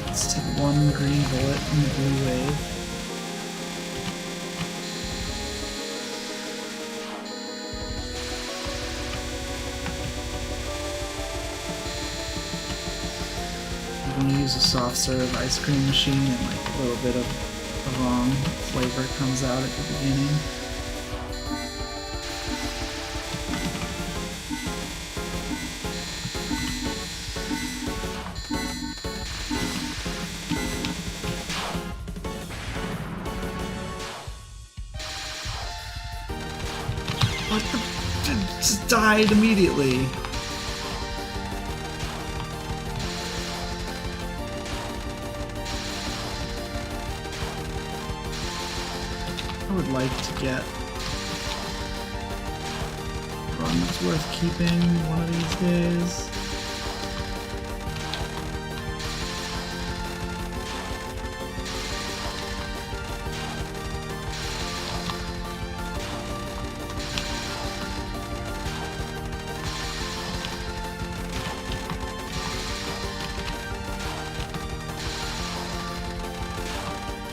Let's take one green bullet in the blue wave. I'm going to use a soft serve ice cream machine and like a little bit of the wrong flavor comes out at the beginning. What the? Just died immediately. I would like to get a run that's worth keeping one of these days.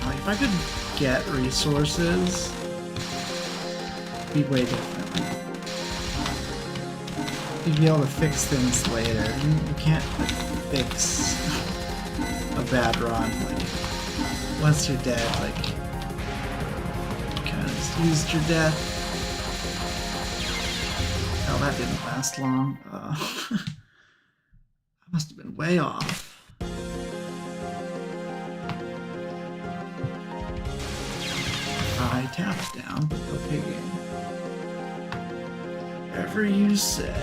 If I could get resources, it'd be way different. You'd be able to fix things later. You can't like, fix a bad run. Like, once you're dead, like, you kind of just used your death. Oh, that didn't last long. I must have been way off. I tap it down, but okay, game. Whatever you say.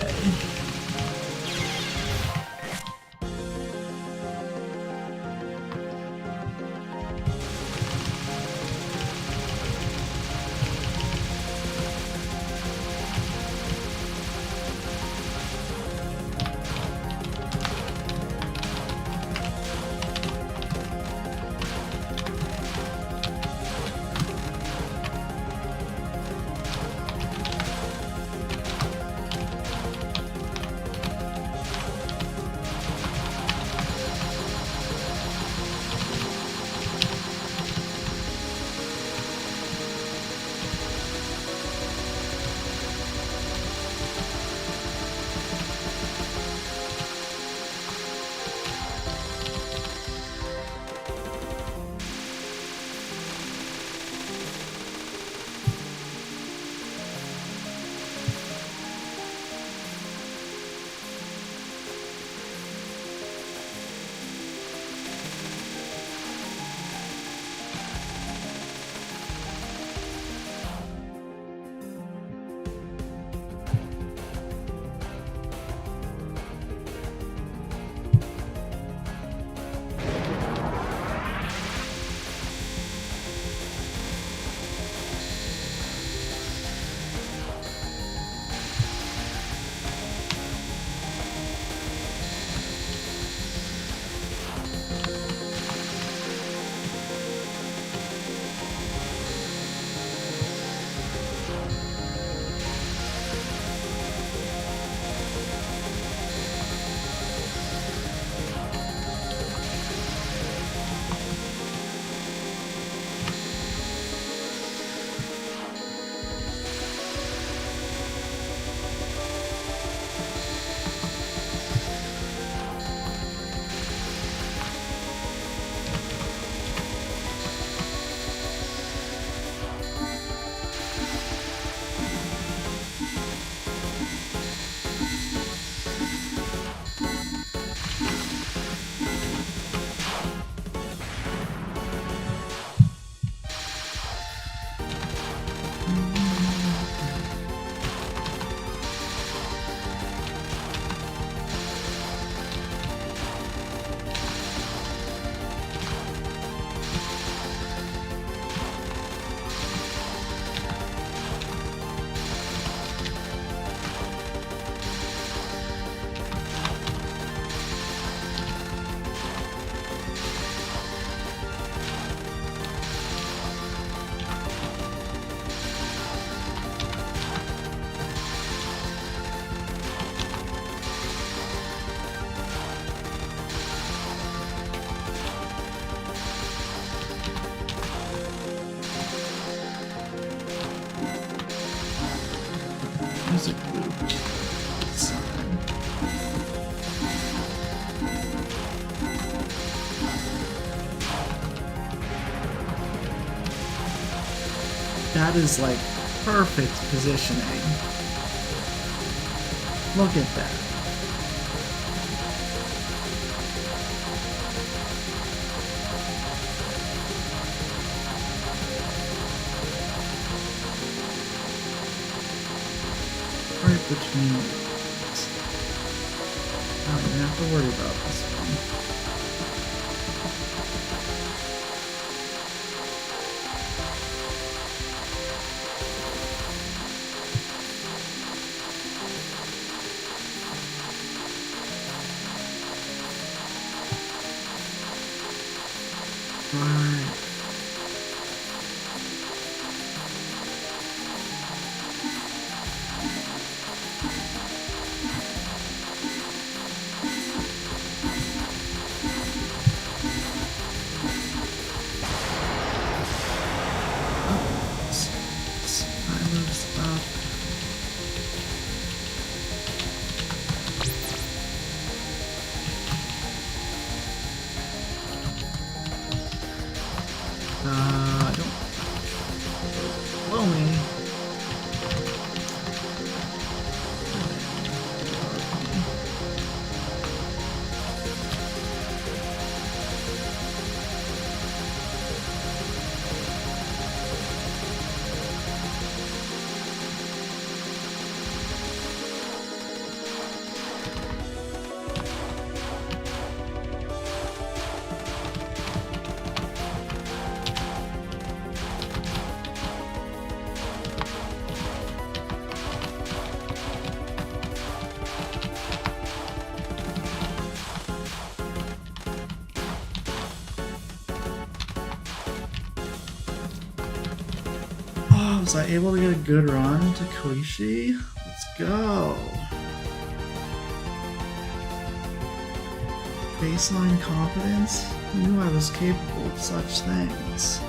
Music loop. That is like perfect positioning. Look at that. Right between the lines. I don't even have to worry about this one. Right. Don't blow me. Was I able to get a good run to Koishi? Let's go. Baseline competence? Who knew I was capable of such things?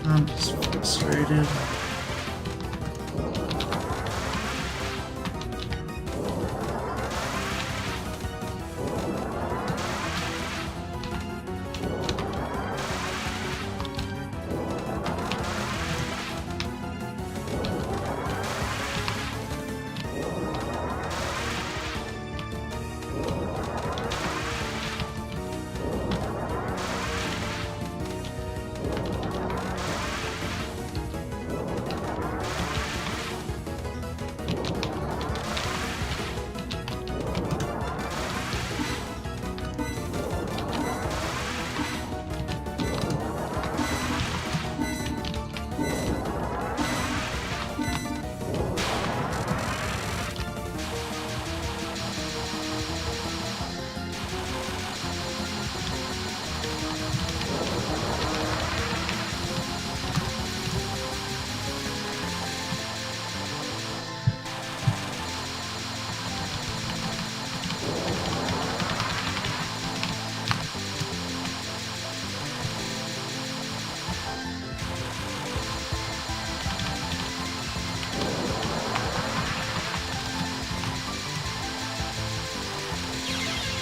I'm just frustrated.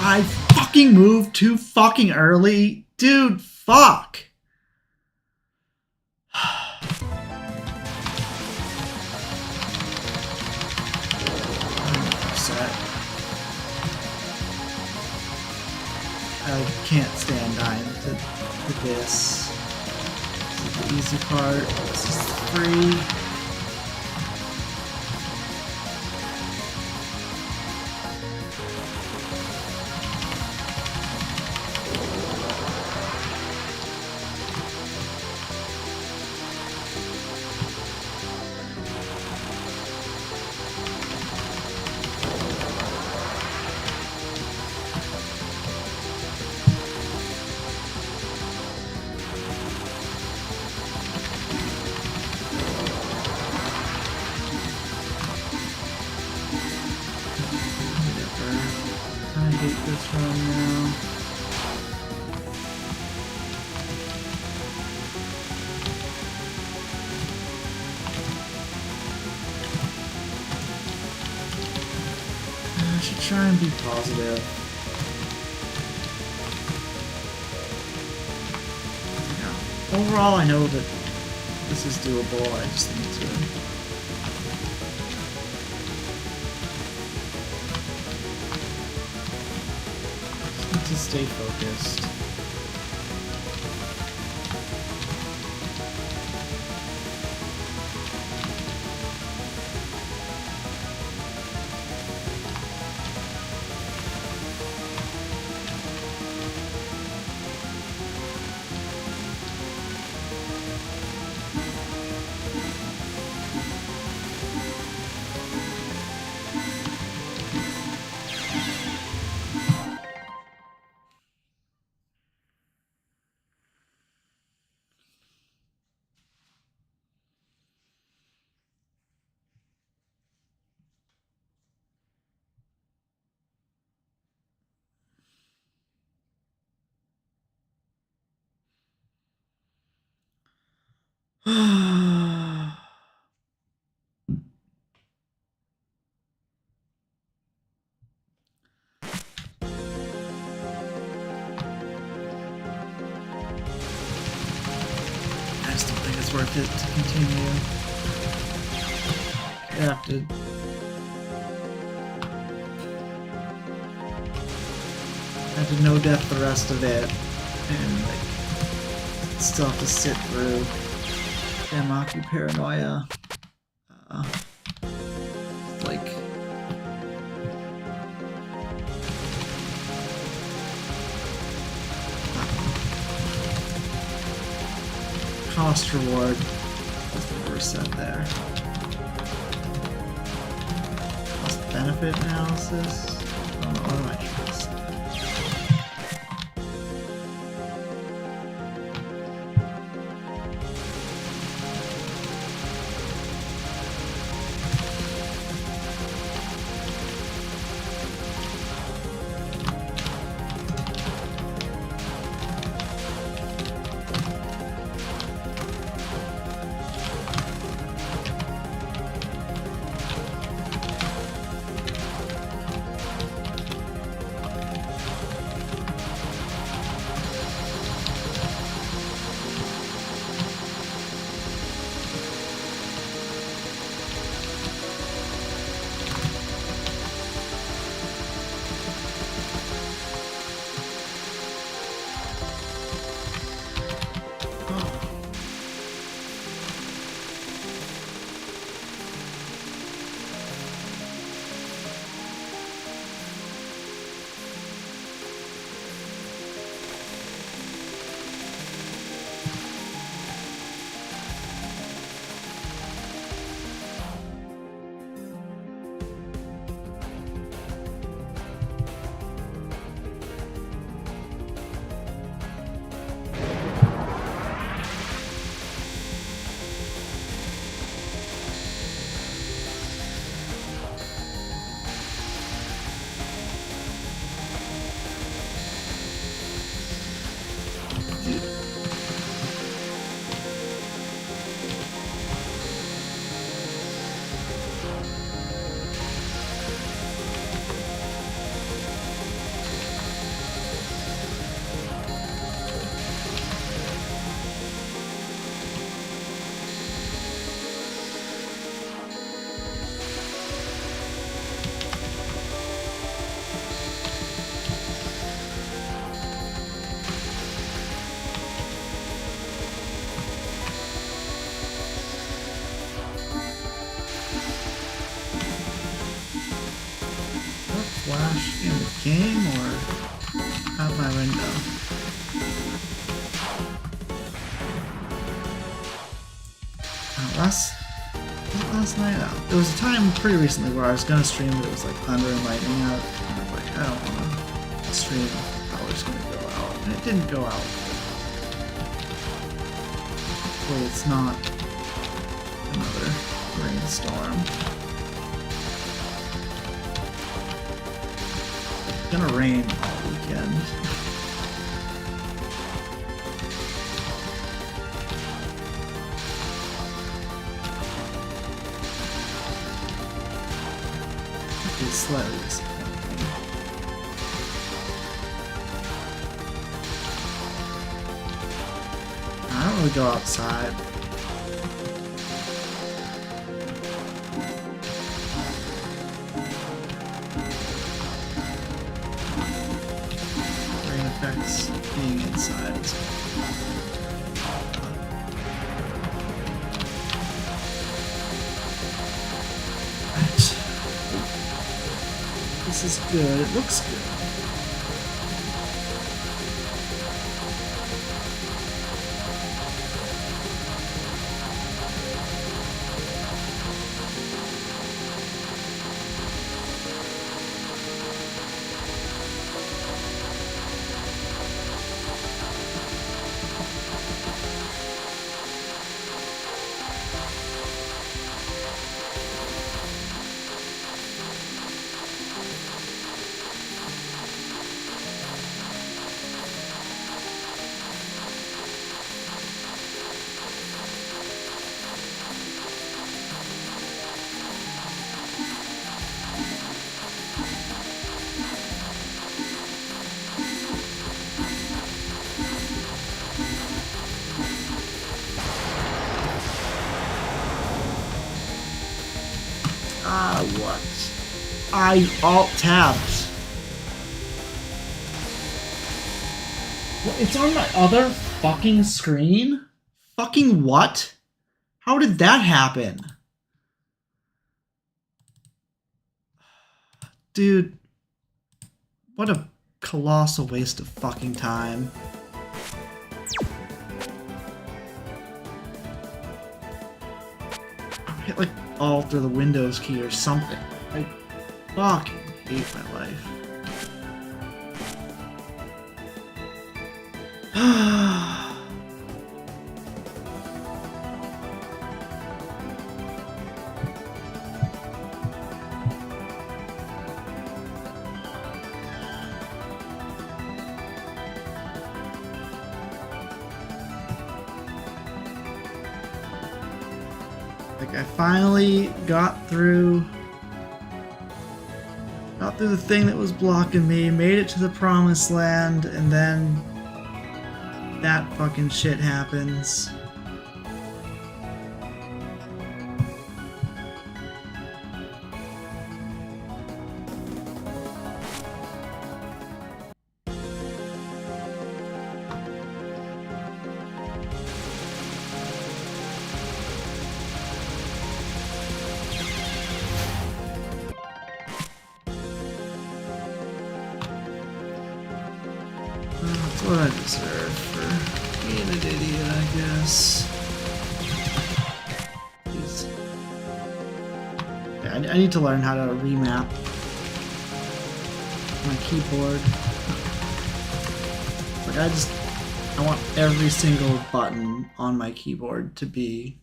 I fucking moved too fucking early. Dude, fuck. I'm upset. I can't stand dying to this. This is the easy part. This is free. This run now. I should try and be positive. Yeah. Overall, I know that this is doable. I just need to stay focused. I just don't think it's worth it to continue. You have to no death the rest of it, and like still have to sit through damn Maki paranoia. cost reward. That's what we're set there. Cost benefit analysis. I don't know, what do I trust? Flash in the game or out my window? Last night out. There was a time pretty recently where I was gonna stream, but it was like thunder and lightning out, and I was like, I don't wanna stream. Power's gonna go out, and it didn't go out. Hopefully, it's not another rainstorm. It's gonna rain all weekend. It's slightly disappointing. I don't really go outside. Rain affects being inside as well. This is good. It looks good. What? I alt-tabbed. It's on my other fucking screen? Fucking what? How did that happen? Dude, what a colossal waste of fucking time. hit like Alt or the Windows key or something. I fucking hate my life. Like I finally got through the thing that was blocking me, made it to the promised land, and then that fucking shit happens. That's what I deserve for being an idiot, I guess. Jeez. Yeah, I need to learn how to remap my keyboard. Like I want every single button on my keyboard to be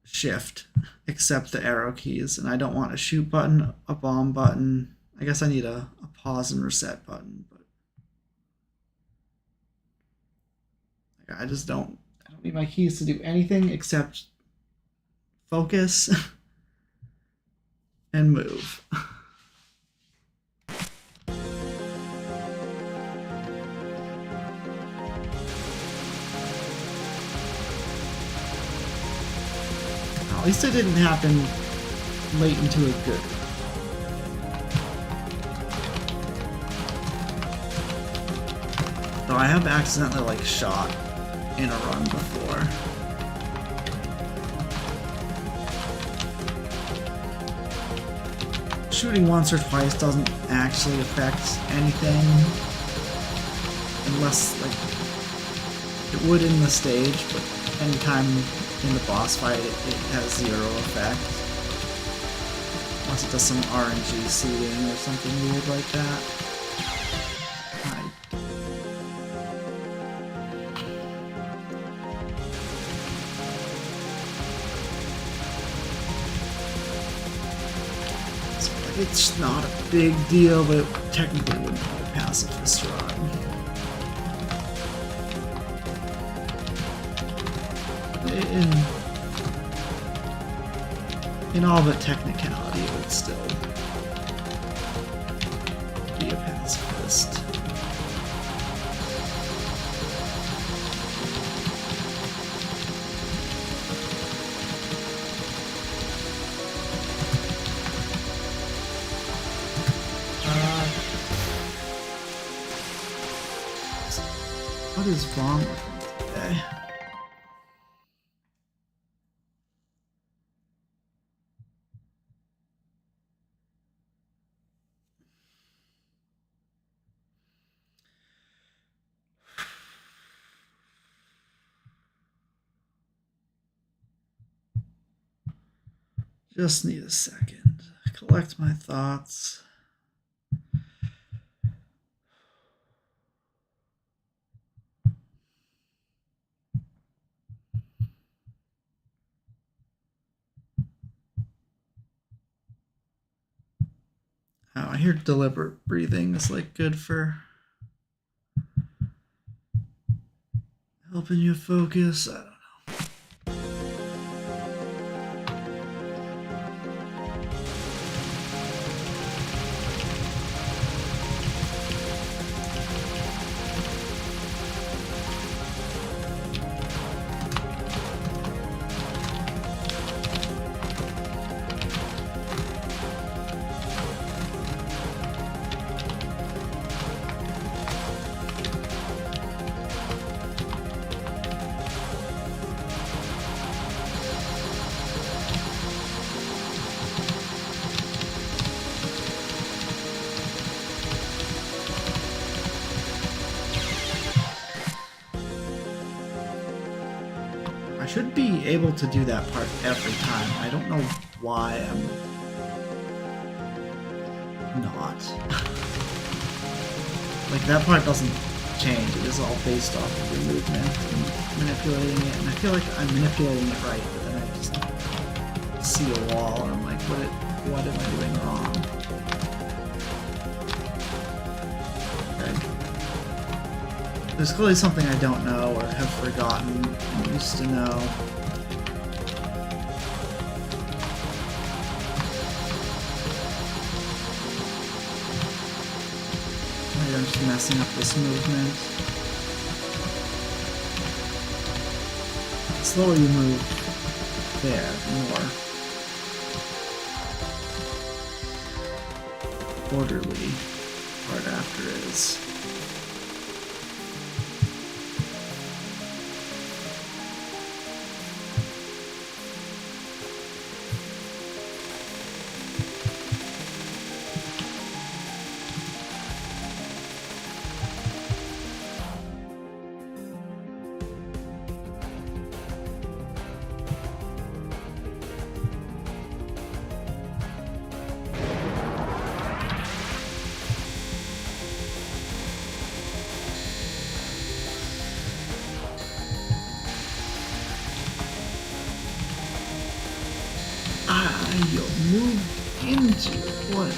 shift, except the arrow keys, and I don't want a shoot button, a bomb button. I guess I need a pause and reset button, but like, I don't need my keys to do anything except focus and move. At least it didn't happen late into a good run. Though I have accidentally like shot in a run before. Shooting once or twice doesn't actually affect anything unless like it would in the stage, but anytime in the boss fight it has zero effect. Unless it does some RNG seeding or something weird like that. It's not a big deal, but it technically wouldn't be a pacifist run. In all but technicality, it would still be a pacifist. What is wrong with me today? Just need a second. Collect my thoughts. Oh, I hear deliberate breathing is like good for helping you focus. I don't know. should be able to do that part every time. I don't know why I'm not. Like, that part doesn't change. It is all based off of your movement and manipulating it. And I feel like I'm manipulating it right, but then I just see a wall and I'm like, what am I doing wrong? Okay. There's clearly something I don't know or have forgotten and used to know. Maybe I'm just messing up this movement. The slower you move there, the more orderly part after is. You'll move into what?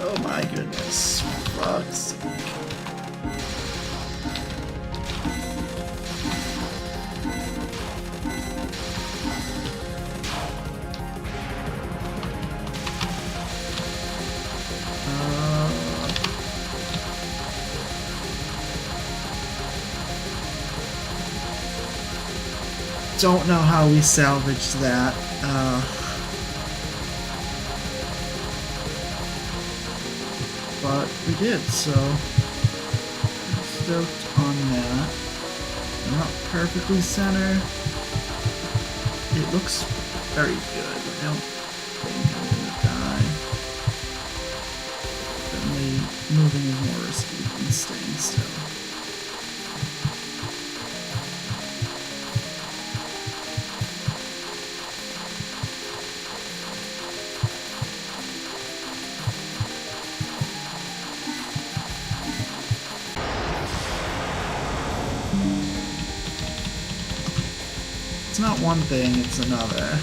Oh my goodness. Fuck's sake. Don't know how we salvaged that. But we did, so I'm stoked on that. Not perfectly center. It looks very good. I don't think I'm gonna die. Definitely moving is more risky than staying still. It's not one thing, it's another.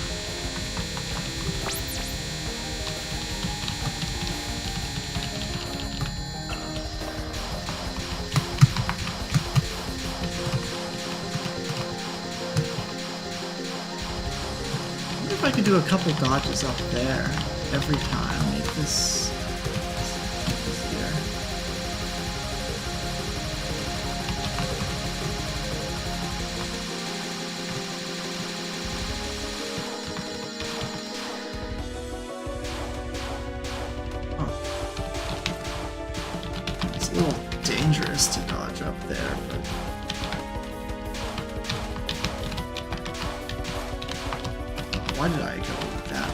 I wonder if I could do a couple dodges up there every time. Make this easier. It's a little dangerous. stairs to dodge up there, but why did I go with that?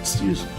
Excuse me.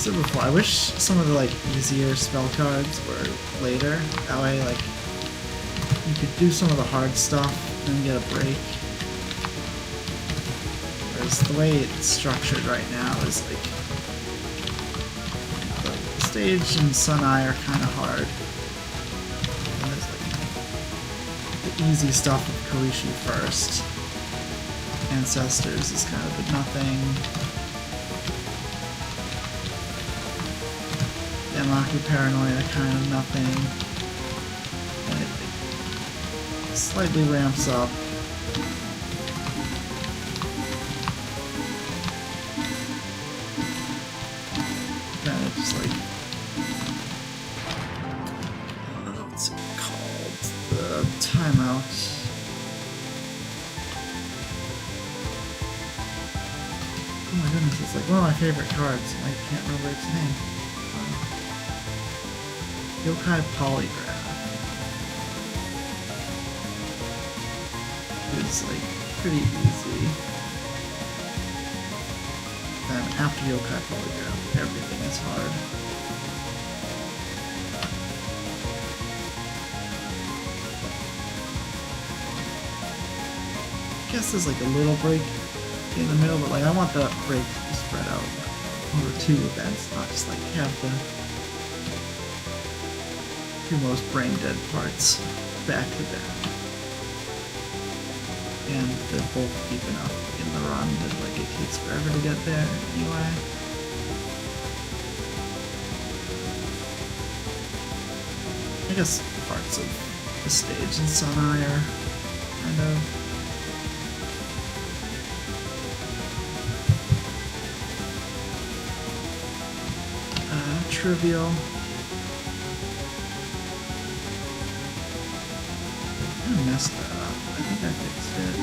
Said before, I wish some of the like easier spell cards were later. That way, like you could do some of the hard stuff and get a break. Whereas the way it's structured right now is like the stage and Sun Eye are kind of hard. And there's like the easy stuff with Koishi first. Ancestors is kind of a nothing. Yamaki Paranoia, kind of nothing. And it slightly ramps up. Kind of just like, what's it called? The timeout. Oh my goodness, it's like one of my favorite cards. I can't remember its name. Yokai Polygraph is like pretty easy. Then after Yokai Polygraph, everything is hard. I guess there's like a little break in the middle, but like I want the break to be spread out over 2 events, not just like have the two most brain dead parts back to back. And they're both deep enough in the run that like it takes forever to get there anyway. I guess parts of the stage in Sunai are kind of trivial. I messed that up. I think I fixed it.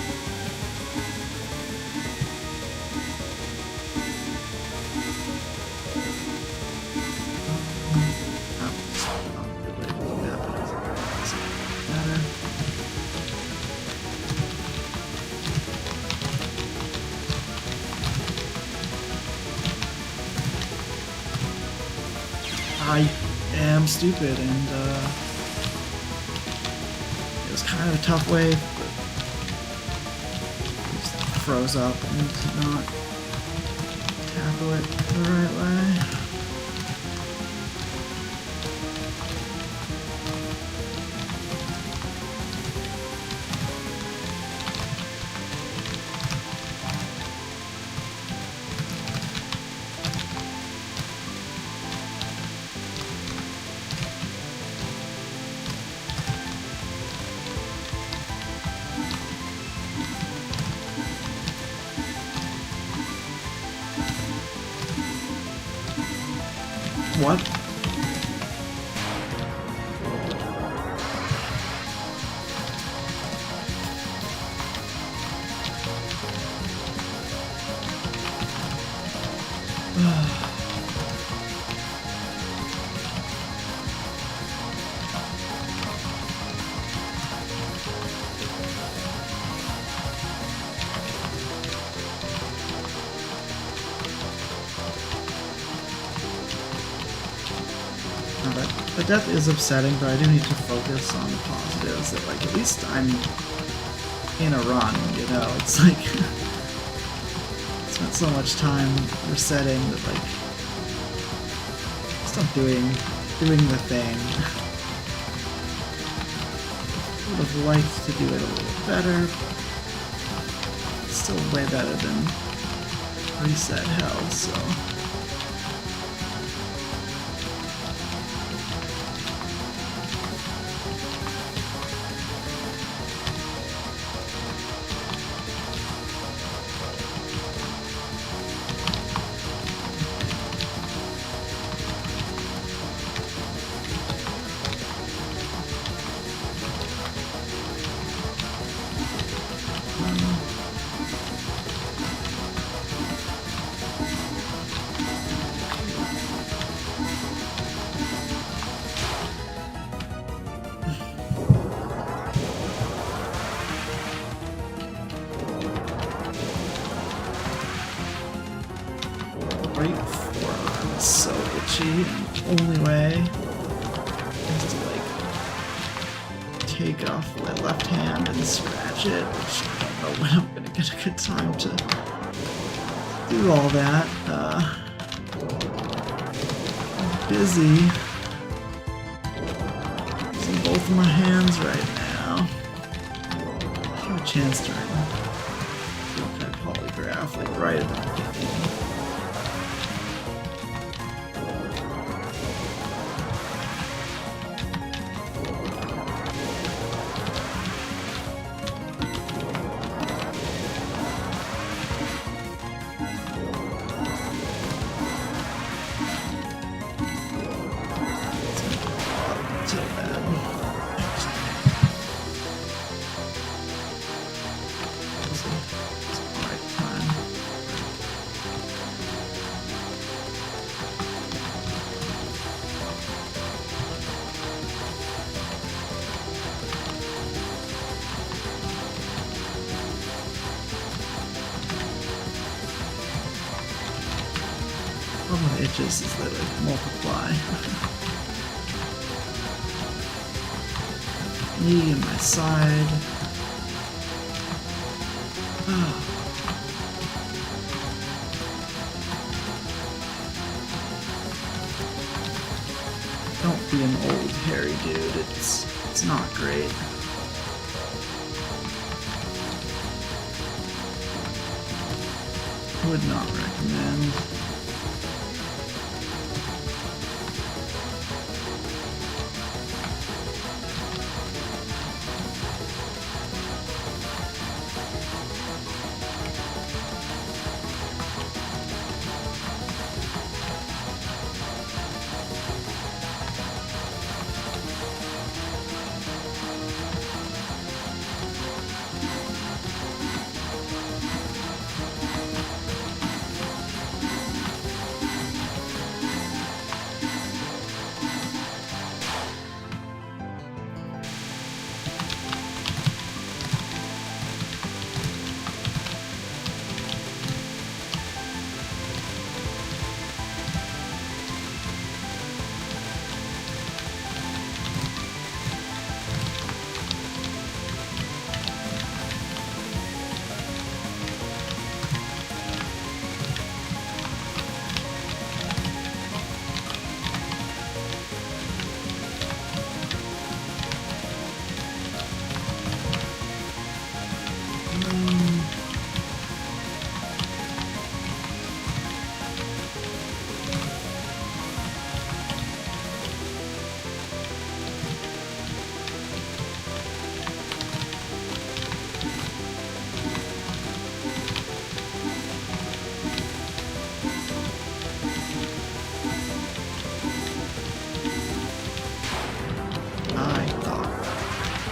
I am stupid, and it was kind of a tough wave, but just froze up and did not tackle it the right way. What? The death is upsetting, but I do need to focus on the positives. That like at least I'm in a run, you know. It's like I spent so much time resetting that like stop doing the thing. Would have liked to do it a little better. Still way better than reset hell, so. Only way is to like take off my left hand and scratch it, which I don't know when I'm gonna get a good time to do all that. I'm busy using both of my hands right now. I have a chance to do that polygraph like right at the beginning. problem with itches is that they multiply. Knee and my side. Don't Don't be an old hairy dude. It's not great. Would not recommend.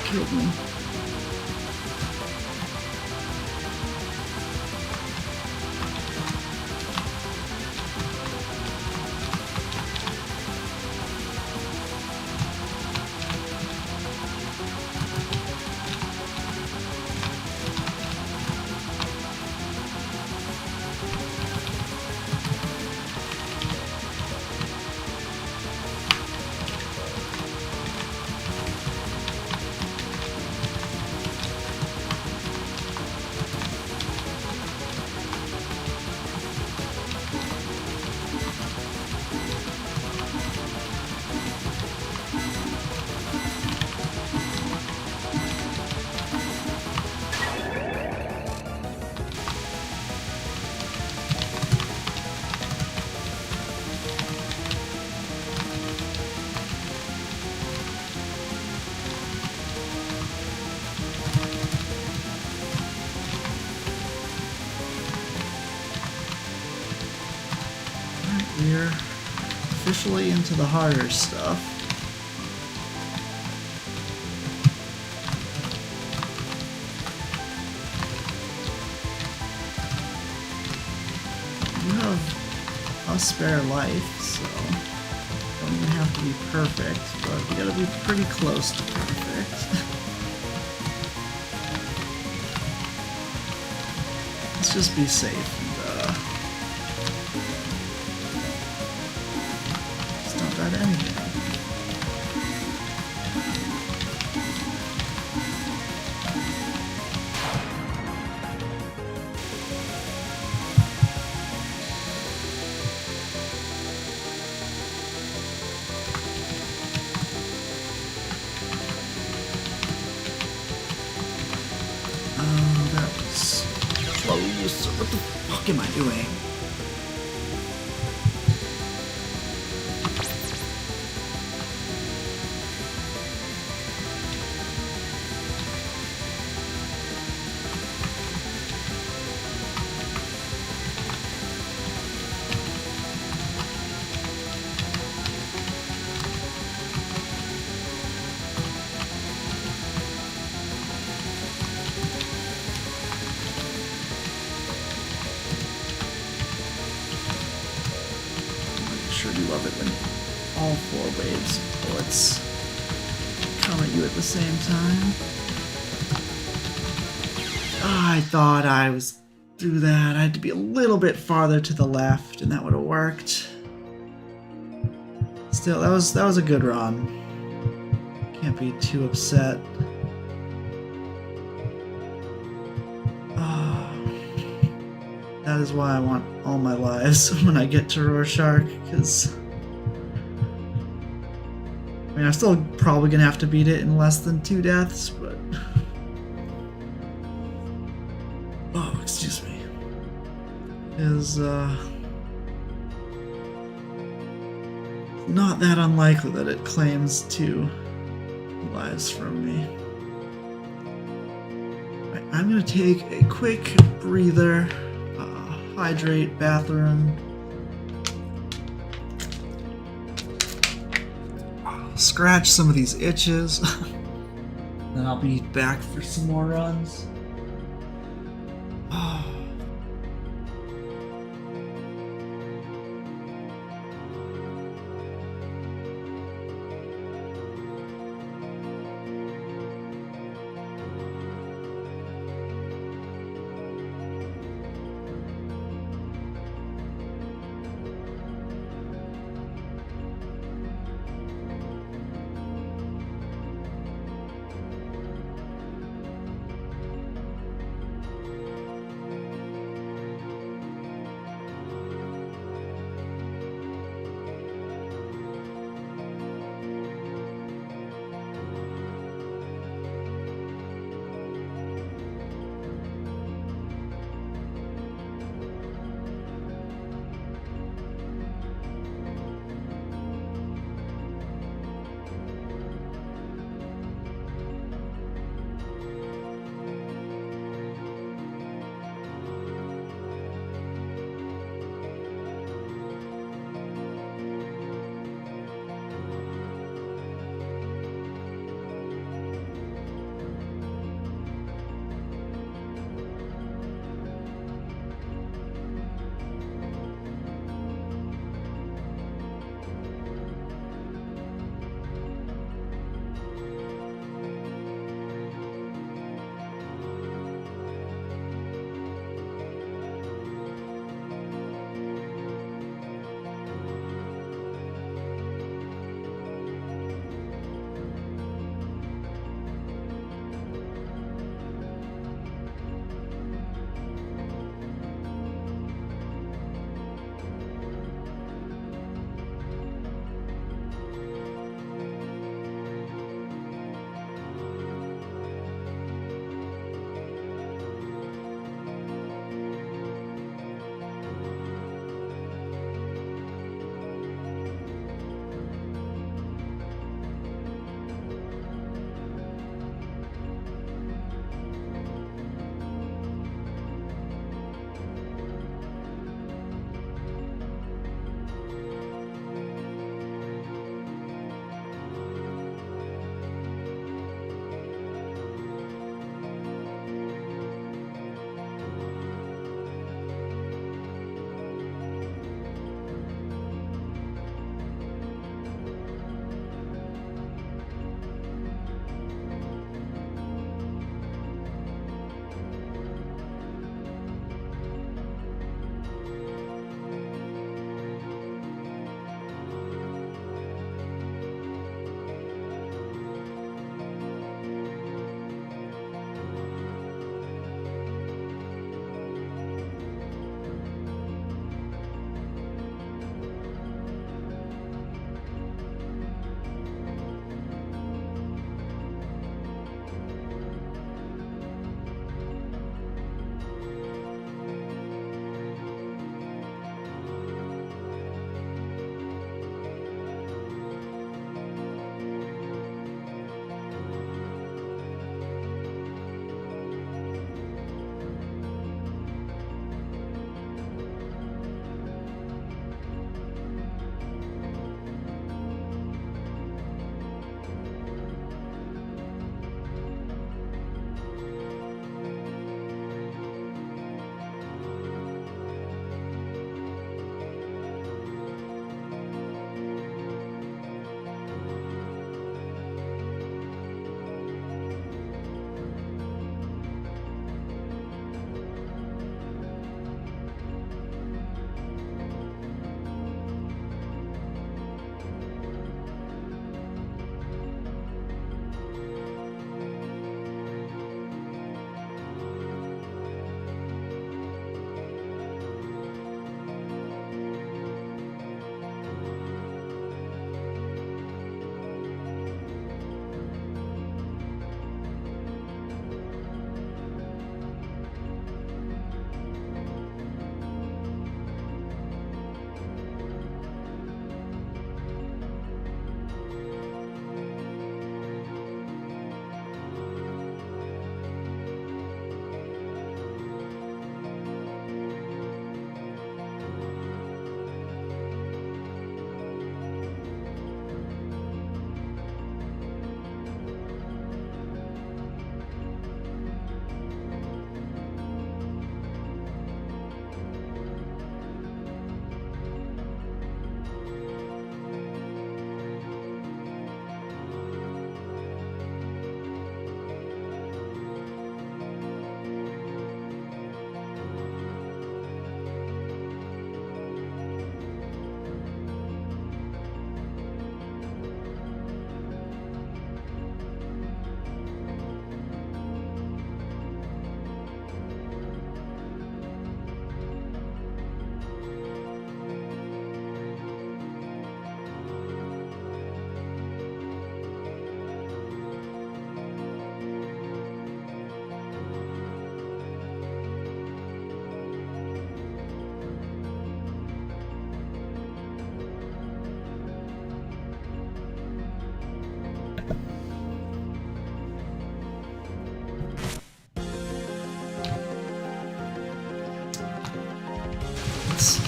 Killed me. We're officially into the harder stuff. You have a spare life, so don't even have to be perfect, but you gotta be pretty close to perfect. Let's just be safe and at anything. Oh, that was close. What the fuck am I doing? Sure do love it when all 4 waves of bullets come at you at the same time. I thought I was through that. I had to be a little bit farther to the left and that would have worked. Still, that was a good run. Can't be too upset. That is why I want all my lives when I get to Rorschach, because I mean, I'm still probably gonna have to beat it in less than 2 deaths, but... Oh, excuse me. Is, not that unlikely that it claims 2 lives from me. Right, I'm gonna take a quick breather, hydrate, bathroom. Scratch some of these itches. Then I'll be back for some more runs.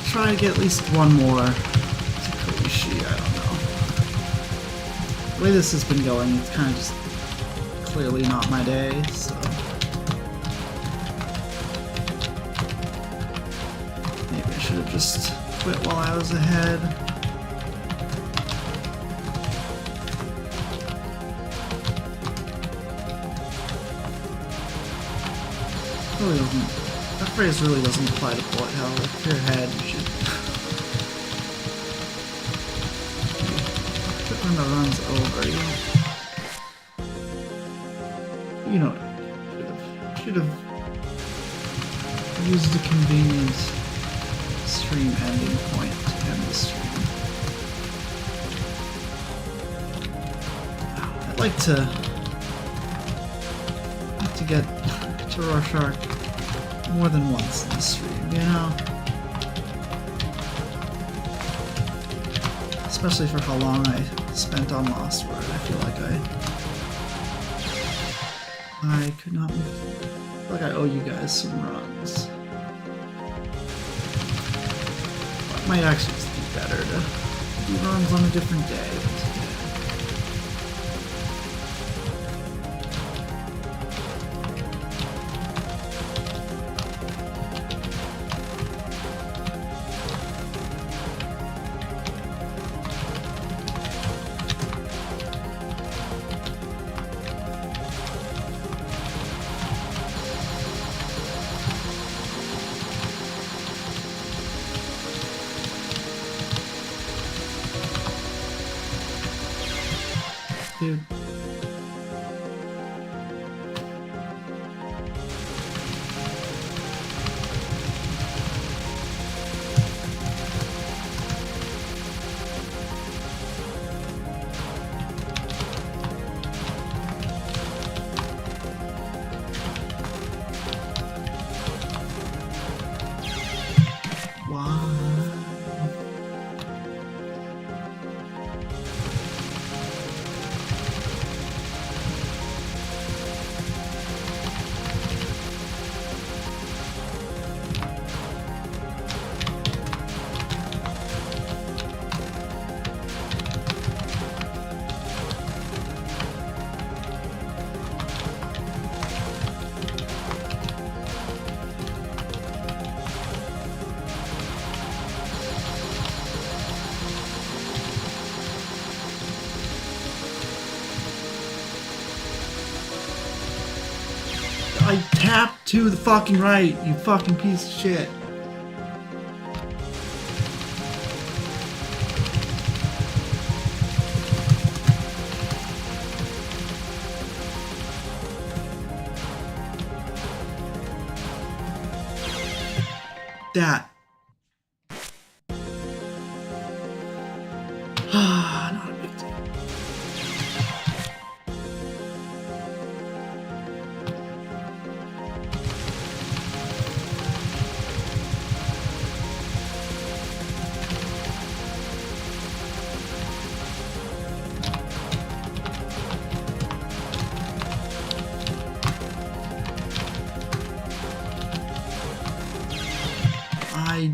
try to get at least one more to Koishi. I don't know. The way this has been going, it's kind of just clearly not my day, so... Maybe I should have just quit while I was ahead. Really doesn't... That phrase really doesn't apply to bullet hell. If you're ahead, you should... When the run's over, you know, should have used a convenient stream ending point to end the stream. I'd like to get to Rorschach more than once in the stream, you know? Especially for how long I spent on Lost Word. I feel like I could not move. I feel like I owe you guys some runs. Well, it might actually just be better to do runs on a different day than today. Dude. I tapped to the fucking right, you fucking piece of shit. That. Not a big deal. I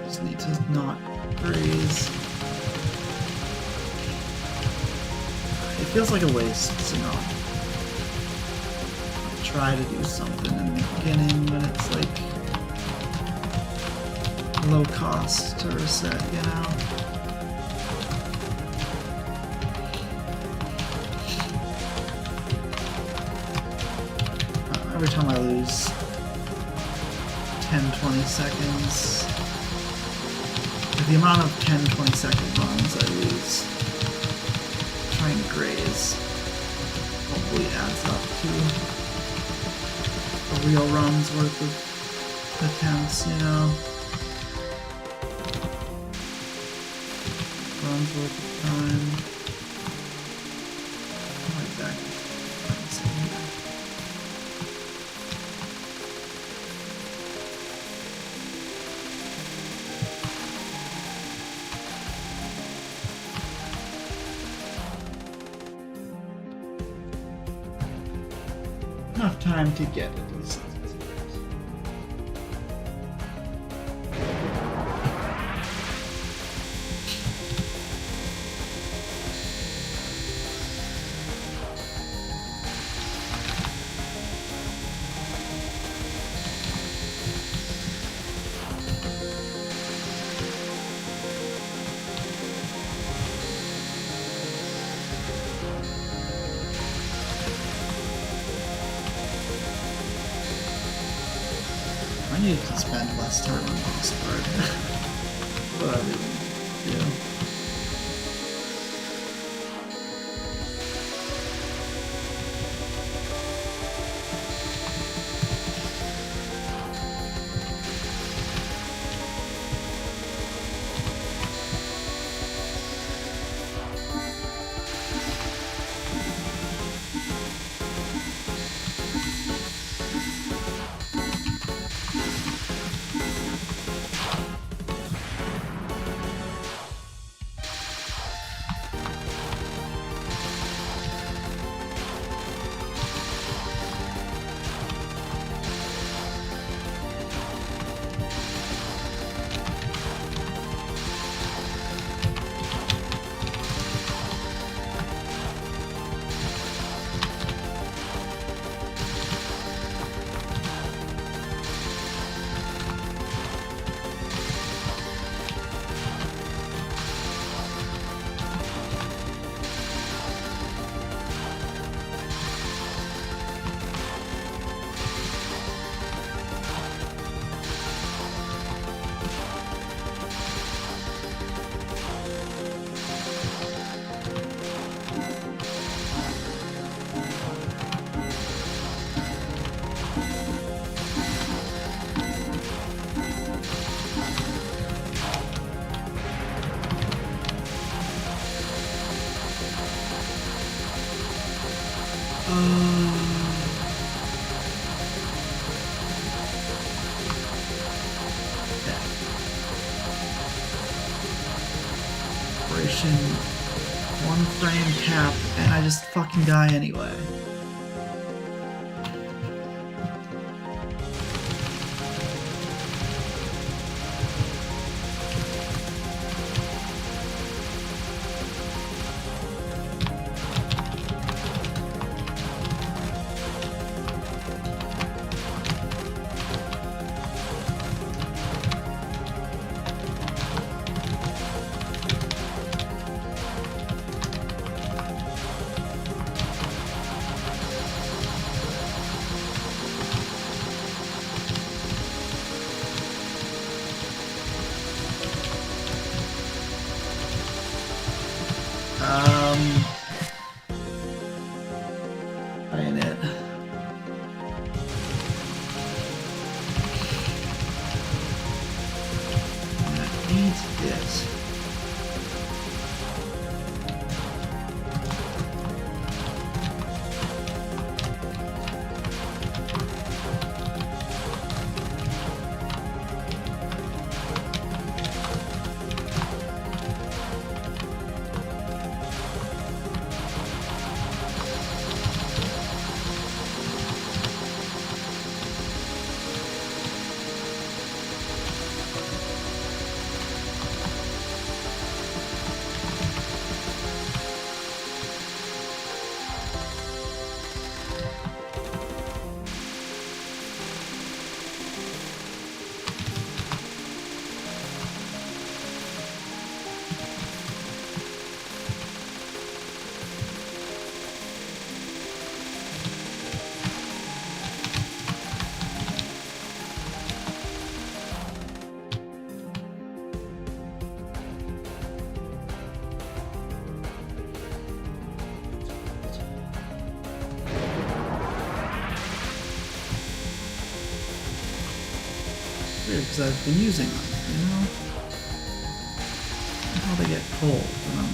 just need to not graze. It feels like a waste to not try to do something in the beginning when it's like low cost to reset, you know? Every time I lose 10-20 seconds. The amount of 10-20 second runs I lose trying to graze hopefully adds up to a real run's worth of attempts, you know? Runs worth of time. How exactly? Enough time to get it. I need to spend less time on Lost Part. What I really do. Operation 1 frame cap, and I just fucking die anyway. Ain't it? That ain't it. Because I've been using them, you know? How they get cold when I'm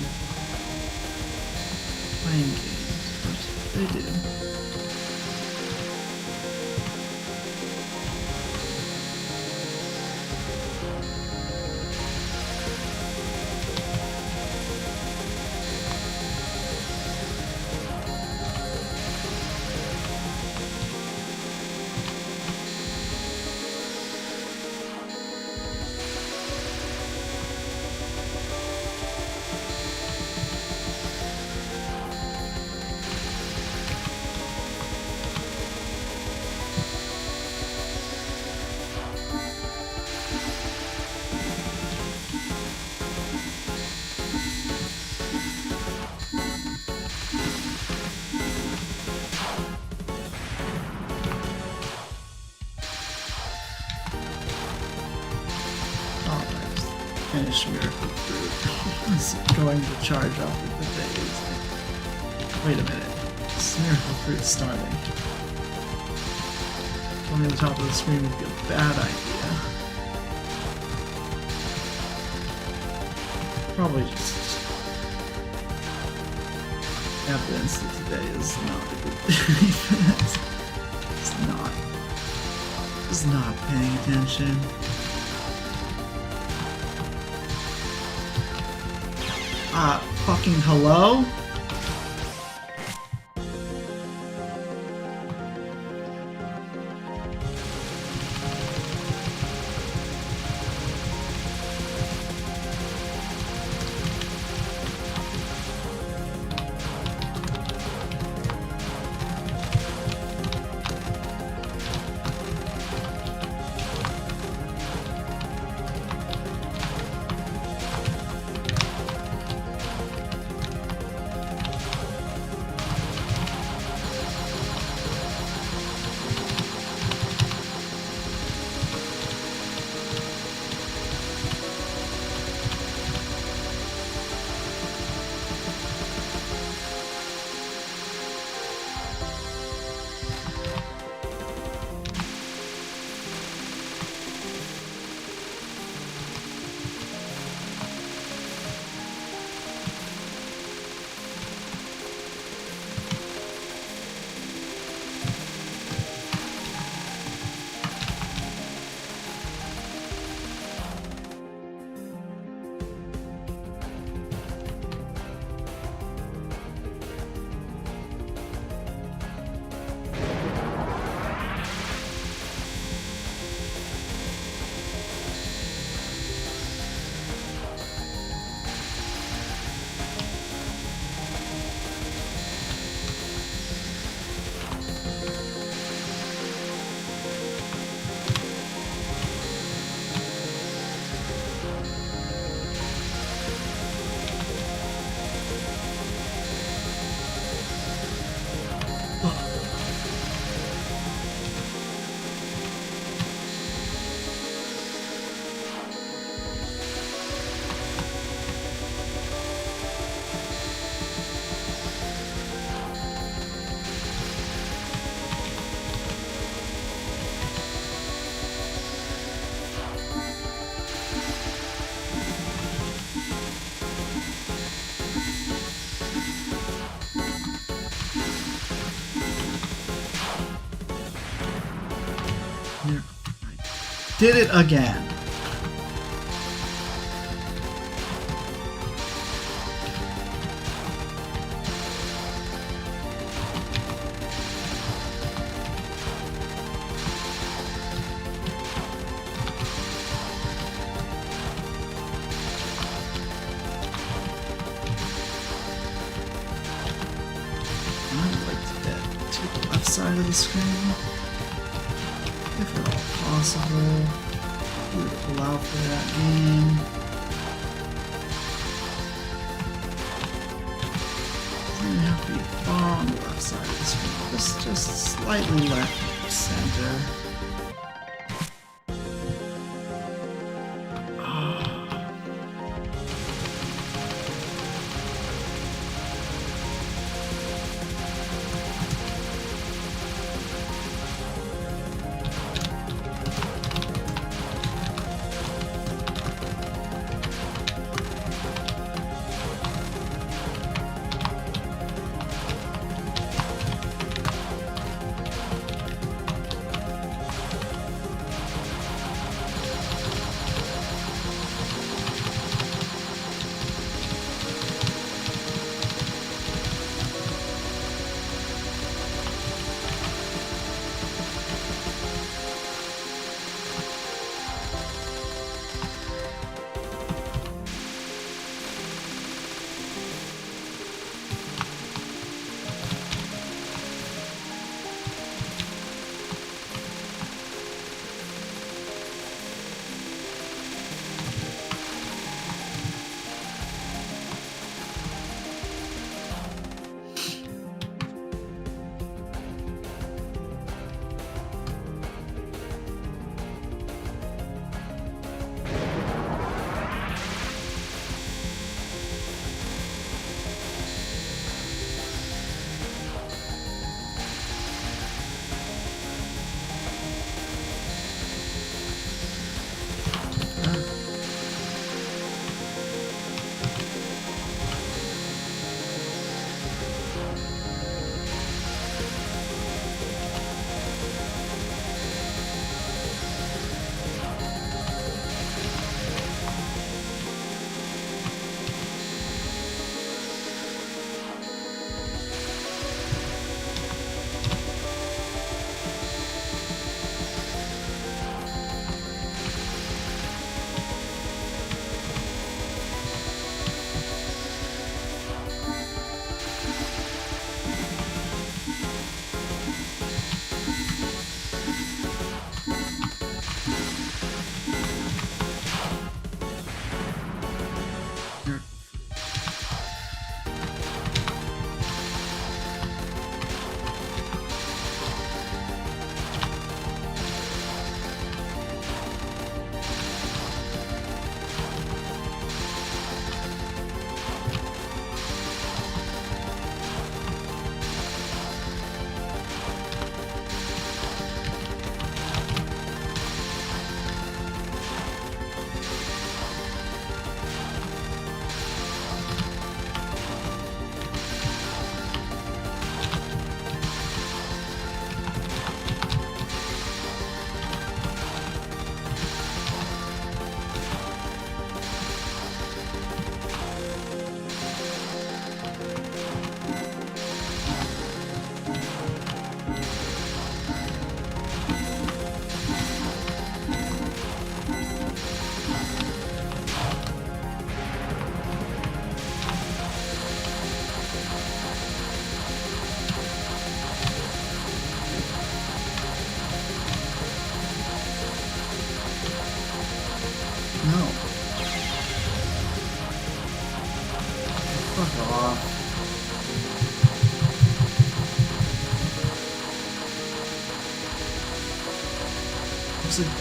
playing games, but they do. finish Miracle Fruit. It's going to charge off with the days. Wait a minute. This Miracle Fruit's starving. Going to the top of the screen would be a bad idea. Probably just evidence that today is not a good defense. It's not paying attention. Fucking hello? Did it again. I'd like to get to the left side of the screen. If at all possible, we would allow for that game. Doesn't even have to be far on the left side of the screen, just slightly left of center.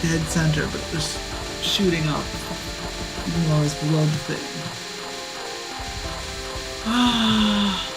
dead center, but just shooting up. Even though it's below the thing. Ah.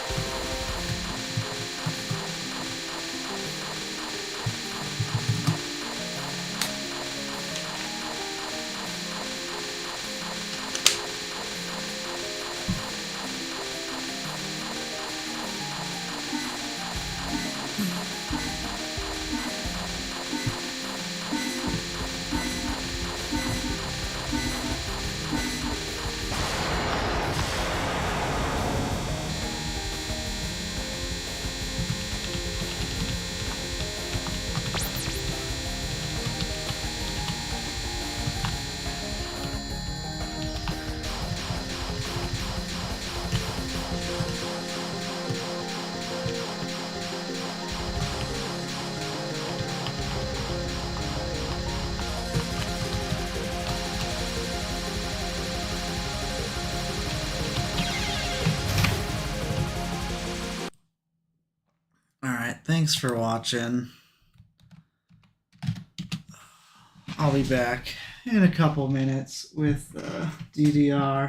Alright, thanks for watching. I'll be back in a couple minutes with DDR.